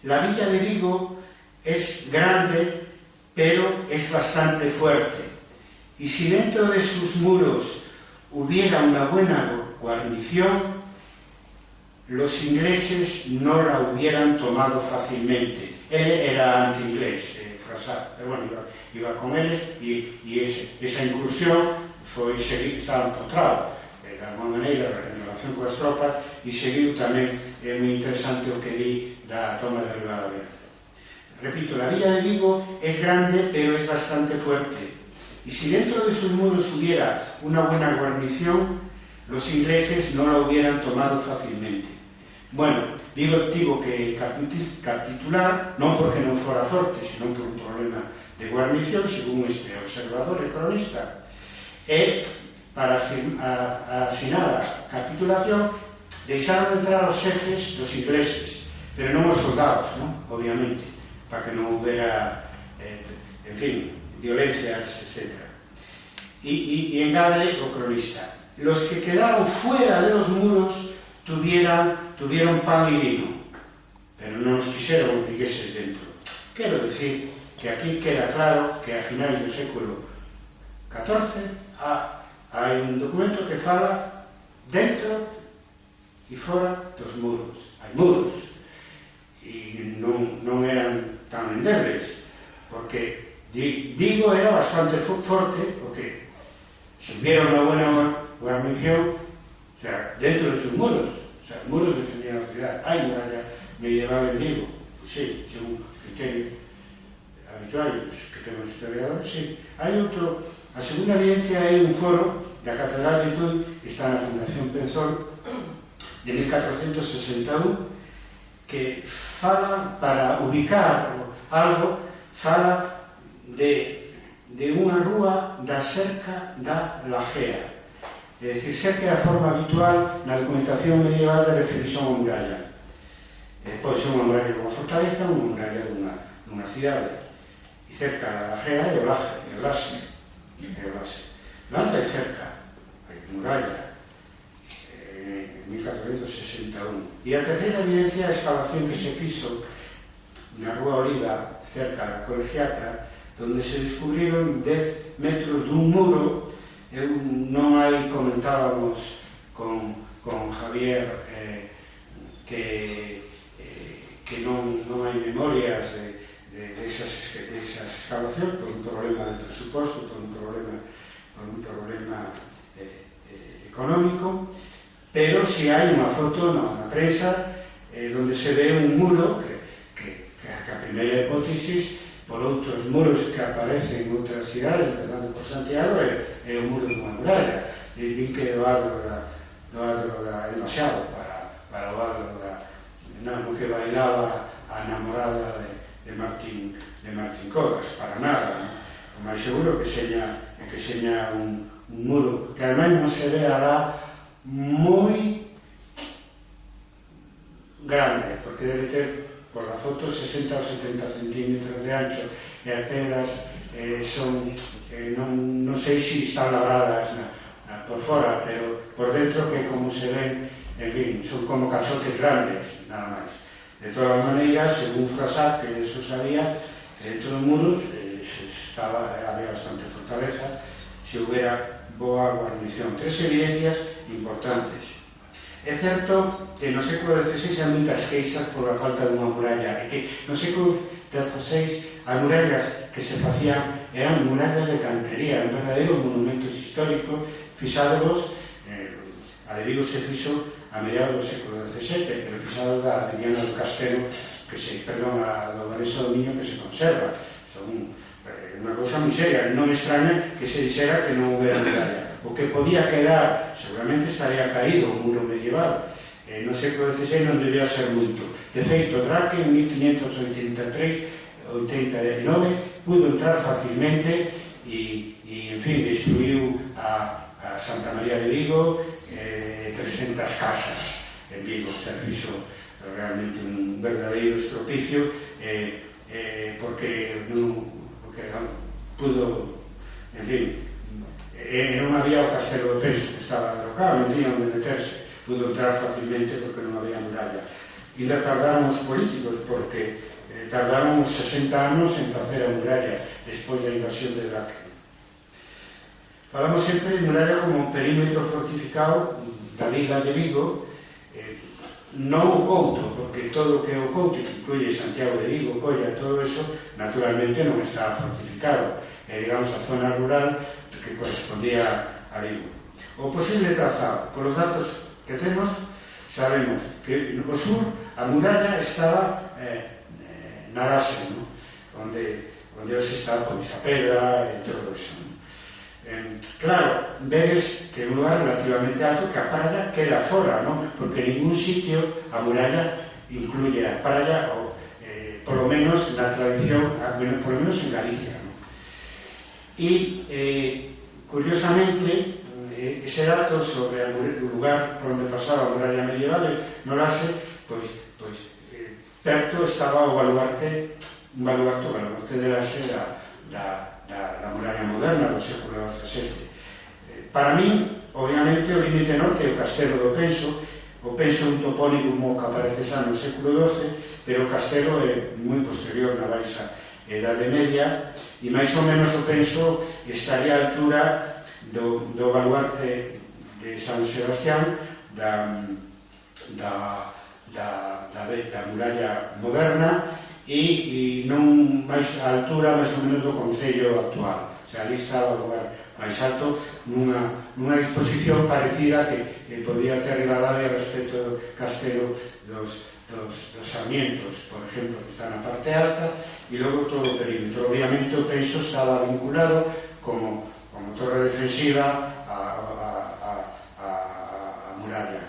la villa de Vigo es grande, pero es bastante fuerte, y si dentro de sus muros hubiera una buena guarnición, los ingleses no la hubieran tomado fácilmente. Él era anti-inglés, Froissart, pero bueno, iba con eles, e esa incursión estaba empotrado de alguma maneira en relación coas tropas, e seguiu tamén, é moi interesante o que di da toma de Ribadavia. Repito, la villa de Vigo es grande, pero es bastante fuerte, y si dentro de sus muros hubiera una buena guarnición, los ingleses no la hubieran tomado fácilmente. Bueno, Vigo tivo que capitular, non porque non fora forte, sino por un problema de guarnición, según este observador e cronista. E, para asinar a capitulación, deixaron entrar os xefes dos ingleses, pero non os soldados, non? Obviamente, para que non houbera, en fin, violencias, etc. Y engade o cronista: los que quedaron fuera de los muros tuvieron pan y vino, pero no nos quixeron os vigueses dentro. Quero decir que aquí queda claro que a finais do século XIV hai un documento que fala dentro e fora dos muros. Hai muros, e non eran tan endebles, porque Vigo era bastante forte, porque si hubiera una buena guarnición, o sea, dentro de sus muros, o sea, muros defendían la ciudad. Hay muralla medieval en Vigo, pues sí, según criterios habituales que tenemos historiadores, sí. Hay otro, a segunda evidencia hai un foro da Catedral de Tui, que está na Fundación Penzol, de 1461, que fala, para ubicar algo, fala de unha rúa da cerca da Lajea. É dicir, cerca é a forma habitual na documentación medieval de referirse a unha muralla. Pode ser unha muralla dunha fortaleza ou unha muralla dunha cidade. E cerca da Lajea é o Laxe. Onde hai cerca? Hai muralla. En 1461. E a terceira evidencia é a excavación que se fixo na Rúa Oliva, cerca da Colegiata, donde se descubriron 10 metros dun muro. Non hai, comentábamos con Javier, que non hai memorias de esas excavacións por un problema de presuposto, por un problema económico, pero si hai unha foto na prensa donde se ve un muro que a primeira hipótesis, por outros muros que aparecen en outras cidades, empezando por Santiago, é o muro dunha muralla. Din que o adro é demasiado para o adro no que bailaba a namorada de Martín Cogas, para nada. O máis seguro que seña un muro que ademais non se ve alá moi grande, porque debe ter por la foto 60 ou 70 centímetros de ancho e as pedras son non sei se están labradas por fora, pero por dentro, que como se ven, en fin, son como cachotes grandes, nada máis. De todas maneiras, según Froissart, que eso sabía, dentro dos muros había bastante fortaleza, se houbera boa guarnición. Tres evidencias importantes. É certo que no século XVI hai moitas queixas por a falta dunha muralla, e que no século XVI as murallas que se facían eran murallas de cantería, un verdadeiro monumentos históricos fixados, a de Vigo se fixo a mediados do século XVII, pero fixados da Diana do Castelo, a do Vanessa do Miño, que se conserva. Son unha cousa moi seria. Non extraña que se dixera que non houbera muralla. O que podía quedar, seguramente estaría caído o muro medieval. No século XVI non debía ser moito. De feito, Drake en 1583-89 pudo entrar facilmente e, en fin, destruiu a Santa María de Vigo, 300 casas en Vigo. Se fixo realmente un verdadeiro estropicio, porque pudo, en fin, non había o Castelo do Penso, que estaba derrocado, non tiña onde meterse, pudo entrar facilmente porque non había muralla. E tardaron os políticos, porque tardaron 60 anos en facer a muralla despois da invasión de Drake. Falamos sempre de muralla como un perímetro fortificado da vila de Vigo, non o Couto, porque todo o que é o Couto, que incluye Santiago de Vigo, Colla, todo eso, naturalmente non está fortificado. Digamos, a zona rural que correspondía a Vigo. O posible trazado, por os datos que temos, sabemos que no sur a muralla estaba na base, onde hoxe está a pedra e todo eso. Claro, vedes que é un lugar relativamente alto, que a praia queda fora, porque en ningún sitio a muralla incluye a praia, por lo menos na tradición, por lo menos en Galicia. E, curiosamente, ese dato sobre o lugar por onde pasaba a muralla medieval no Lase, pois perto estaba o baluarte de Lase da muralla moderna do século XVII. Para min, obviamente, o límite norte é o Castelo do Penso. O Penso é un topónimo que aparece xa no século XII, pero o Castelo é moi posterior na Baixa Edade Media, e máis ou menos o Penso estaría á altura do baluarte de San Sebastián, da muralla moderna, e non máis a altura máis ou menos do concello actual. O sea, ali estaba o lugar máis alto, nunha disposición parecida que podía ter Rivadavia respecto do Castelo dos Sarmientos, por exemplo, que está na parte alta, e logo todo o perímetro. Obviamente o Penso estaba vinculado como torre defensiva a muralla.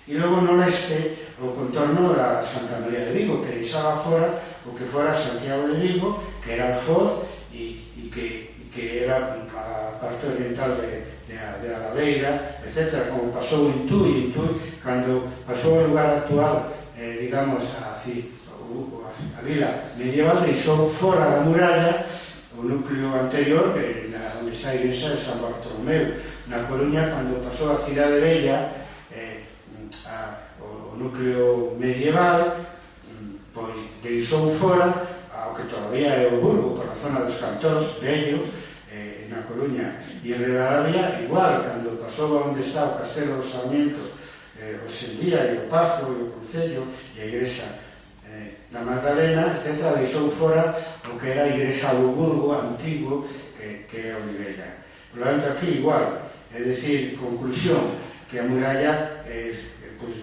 E logo no leste o contorno da Santa María de Vigo, que deixaba fora o que fora Santiago de Vigo, que era o Foz, e que era a parte oriental de Aladeira, etc. Como pasou en Tui, cando pasou ao lugar actual, digamos, a vila medieval, deixou fora da muralla o núcleo anterior, onde está a igrexa de San Bartolomeu. Na Coruña, cando pasou a Cidade Bella, o núcleo medieval, pois deixou fora ao que todavía é o Burgo, por a zona dos Cantós, Bello, na Coruña. E en Rivadavia, igual, cando pasou a onde está o Castelo dos Sarmientos, o Sendía e o Pazo e o Concello e a igrexa da Magdalena, etc., deixou fora o que era a igrexa do Burgo antigo, que é Olivella. Por lo tanto, aquí igual, é dicir, conclusión, que a muralla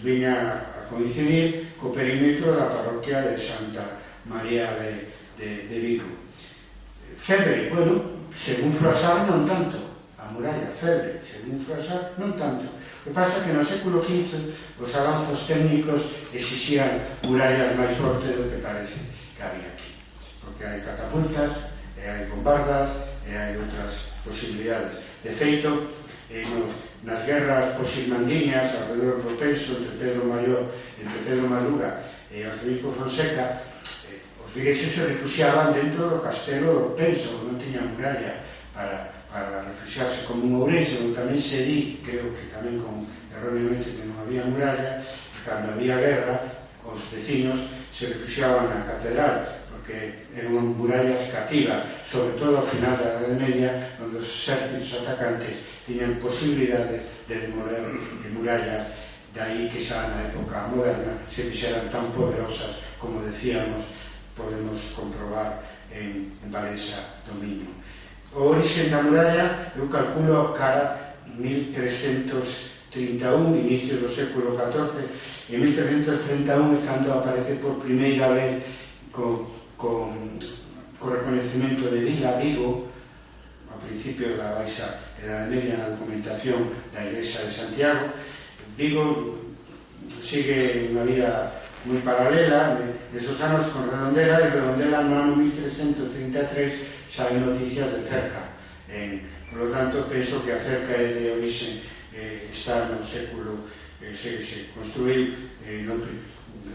viña a coincidir co perímetro da parroquia de Santa María de Vigo. Febre, bueno, según Froissart non tanto, a muralla, Febre, según Froissart non tanto. O que pasa que no século XV os avanzos técnicos exixían murallas máis fortes do que parece que había aquí, porque hai catapultas, hai bombardas e hai outras posibilidades. De feito, nas guerras posilmandiñas alrededor do Penso, entre Pedro Madruga e Arcebispo Fonseca, os vigueses se refuxiaban dentro do castelo do Penso, non tiña muralla para refuxiarse como un Ourense, onde tamén se di, creo que tamén erróneamente que non había muralla, e cando había guerra os vecinos se refuxiaban na catedral, porque era unha muralla cativa, sobre todo ao final da Edade Media, onde os exércitos atacantes tiñan posibilidade de demoler murallas, daí que xa na época moderna se fixeran tan poderosas, como decíamos, podemos comprobar en Valesa do Miño. O origen da muralla, eu calculo cara 1331, inicio do século XIV, e 1331 é cando aparece por primeira vez con reconhecimento de Vila Vigo, ao principio da Baixa Edade Media, na documentación da Igrexa de Santiago. Vigo sigue unha vida moi paralela nesos anos con Redondela, e Redondela no ano 1333 xa hai noticias de cerca. Por lo tanto, penso que a cerca é de origen, está no século, se construiu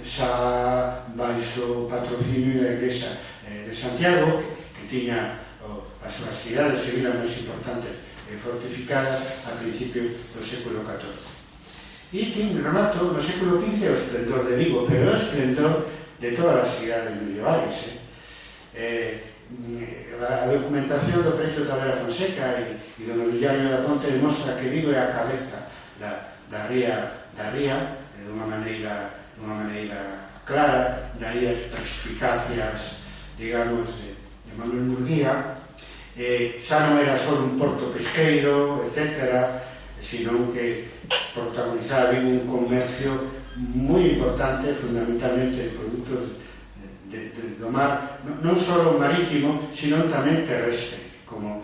xa baixo patrocinio da Igrexa de Santiago, que tiña as súas cidades e vilas máis importantes fortificadas a principio do século XIV. E, fin, remato, no século XV o esplendor de Vigo, pero o esplendor de todas as cidades medievales. A documentación do Precio Tavera Fonseca e do Nobiliario da Ponte demostra que Vigo é a cabeza da ría dunha maneira clara, daí as perspicacias, digamos, de Manuel Murguía. Xa non era só un porto pesqueiro, etc., sino que protagonizaba Vigo un comercio moi importante, fundamentalmente de produtos do mar, non só marítimo, sino tamén terrestre, como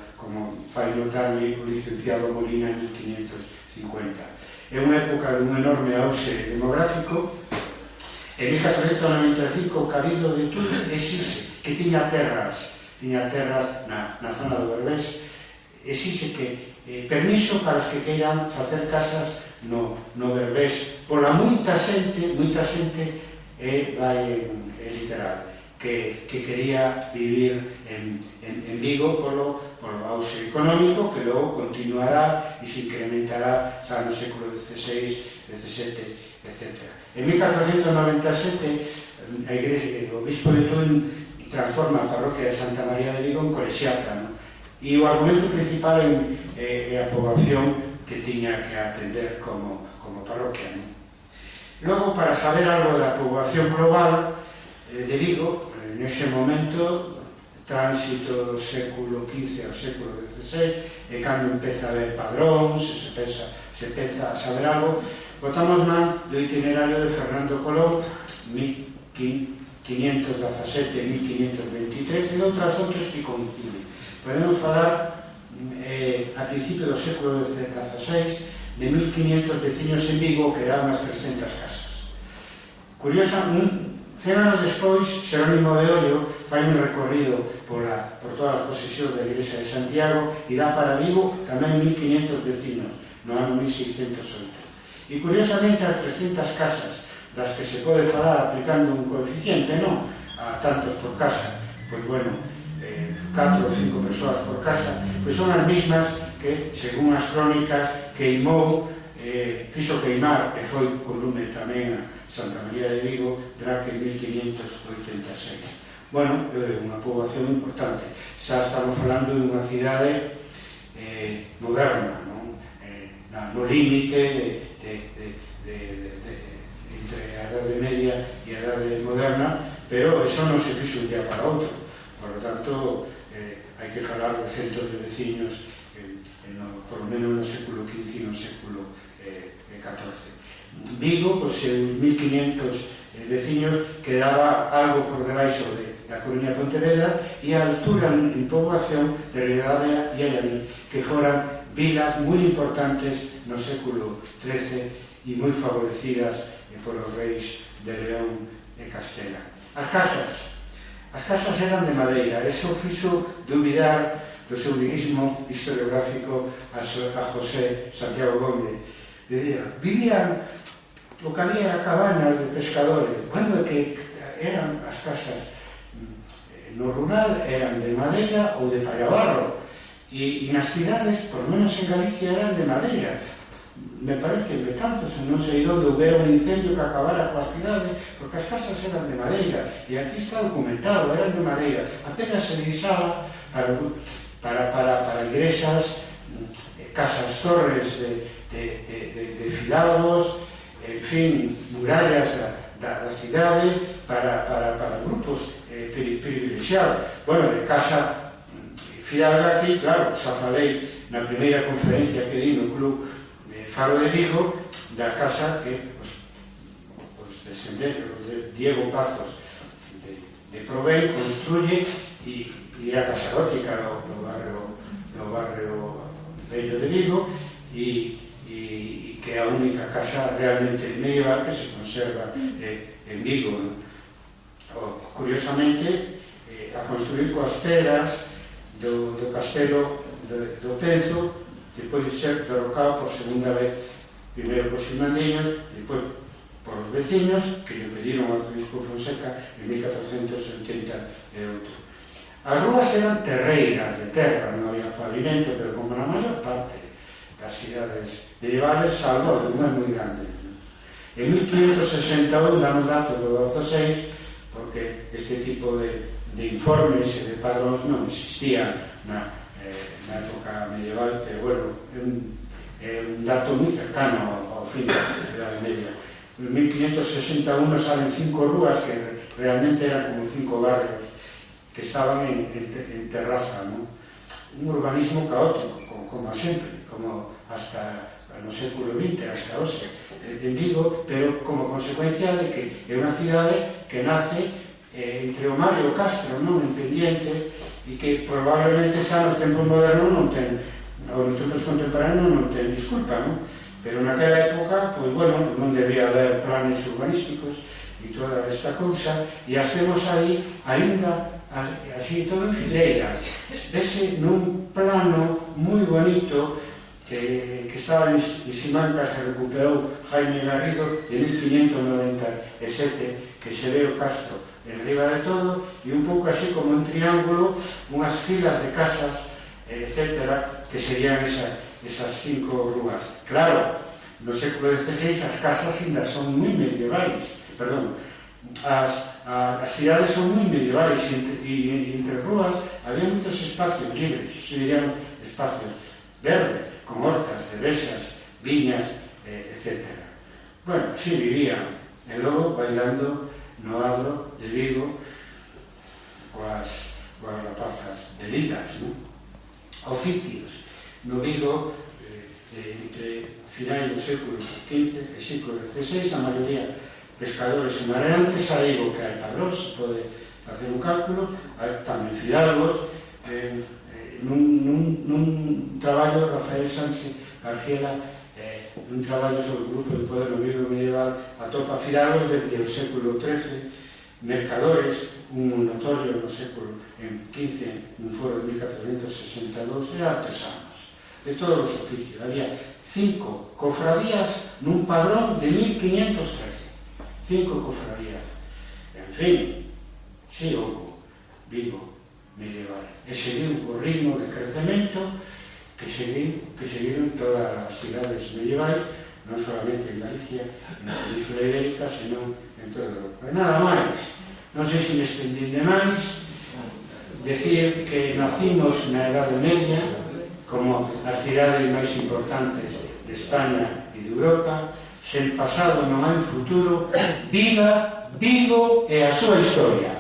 fai notar o licenciado Molina en 1550. É unha época de un enorme auxe demográfico. En 1495 o Cabildo de Tui exixe que tiña terras na zona do Berbés, exixe que permiso para os que queiran facer casas no Berbés, pola moita xente vai literal, que quería vivir en Vigo polo auxe económico, que logo continuará e se incrementará xa no século XVI, XVII, etc. En 1497 a Igrexa, o Bispo de Tui transforma a parroquia de Santa María de Vigo en colexiata, non? E o argumento principal é a poboación que tiña que atender como parroquia, non? Logo, para saber algo da poboación global de Vigo, nese momento, tránsito do século XV ao século XVI, e cando empeza a haber padróns, se empeza a saber algo, botamos man do itinerario de Fernando Colón, 1517-1523, e outras fontes que coinciden. Podemos falar a principio do século XVI de 1500 veciños en Vigo, que dá unhas 300 casas. Curiosa, 100 anos despois, Xerónimo de Ollo fai un recorrido por todas as posesións da Igrexa de Santiago e dá para Vigo tamén 1500 vecinos no ano 1608. E curiosamente as 300 casas das que se pode falar aplicando un coeficiente, non a tantos por casa, pois bueno, 4 ou 5 persoas por casa, pois son as mismas que, según as crónicas, queimou, fixo queimar, e foi con lume tamén a Santa María de Vigo, Draque en 1586. Bueno, unha poboación importante. Xa estamos falando de unha cidade moderna, non? No límite entre a Edade Media e a Edade Moderna, pero eso non se fixo un día para outro. Por lo tanto, hai que falar de centros de veciños, por lo menos no século XV e no século XIV. Vigo, os seus 1500 veciños, quedaba algo por debaixo da Coruña Pontevedra, e a altura en poboación de Ribadavia e Allavín, que foran vilas moi importantes no século XIII e moi favorecidas polos reis de León e Castela. As casas eran de madeira, eso fixo dubidar do seu lirismo historiográfico a José Santiago Gómez. Vivían o que había cabanas de pescadores, cando que eran as casas no rural eran de madeira ou de pallabarro, e nas cidades, por menos en Galicia, eran de madeira. Me parece que en Betanzos, non sei onde, houbera un incendio que acabara coa cidade, porque as casas eran de madeira, e aquí está documentado, eran de madeira. Apenas se guisaba para igrexas, casas torres de filados, en fin, murallas da cidade, para grupos privilexiados. Bueno, de casa fidalga aquí, claro, xa falei na primeira conferencia que di no Club Faro de Vigo, da casa que os descendentes de Diego Pazos de Provén construye, e a casa gótica do barrio Bello de Vigo, e que é a única casa realmente medieval que se conserva en Vigo, ¿no? Curiosamente, a construir coas pedras do castelo do Penzo, depois de ser derrocado por segunda vez, primeiro por irmandiños, depois por os veciños, que lle pediron ao arzobispo Fonseca en 1488. As rúas eran terreiras de terra, non había pavimento, pero como na maior parte das cidades medievales, salvo algunhas moi grandes. En 1561 damos datos do 16, porque este tipo de informes e de padróns non existían na época medieval, pero bueno, é un dato moi cercano ao fin da Idade Media. En 1561 salen 5 rúas que realmente eran como 5 barrios que estaban en terraza, ¿no? Un urbanismo caótico, como sempre, como hasta no século XX, hasta hoxe, en Vigo, pero como consecuencia de que é unha cidade que nace entre o mar e o Castro, non? En pendiente, e que probablemente xa nos tempos modernos non ten, ou nos tempos contemporáneos non ten disculpa, non? Pero naquela época, pois bueno, non debía haber planes urbanísticos e toda esta cousa, e as temos aí aínda así todo en fileira, dese nun plano moi bonito que estaba en Simancas, se recuperou Jaime Garrido en 1597, que se ve o Castro en riba de todo, e un pouco así como un triángulo, unhas filas de casas, etcétera, que serían esas 5 rúas. Claro, no século XVI as casas ainda son moi medievais, perdón, as cidades son moi medievais, e entre rúas había moitos espacios libres, serían espacios verdes, con hortas, cervexas, viñas, etc. Bueno, así vivían, e logo bailando no adro de Vigo coas rapazas velidas, non? Oficios no Vigo entre finais do século XV e século XVI, a maioría pescadores e mareantes. A Vigo que hai padrón, se pode facer un cálculo, hai tamén fidalgos. Nun traballo, Rafael Sánchez García, un traballo sobre o grupo de poder no Vigo medieval, atopa fidalgos desde o século XIII, mercadores, un notorio no século XV, un foro de 1462, e artesanos de todos os oficios. Había 5 cofradías nun padrón de 1513, 5 cofradías. En fin, si houve Vigo medieval, e seguiu o ritmo de crecemento que seguiron todas as cidades medievais, non solamente en Galicia, na Península Ibérica, senón en toda Europa. E nada máis, non sei se me estendín demais, decir que nacimos na Edade Media como as cidades máis importantes de España e de Europa. Sen pasado non hai futuro. Viva Vigo e a súa historia.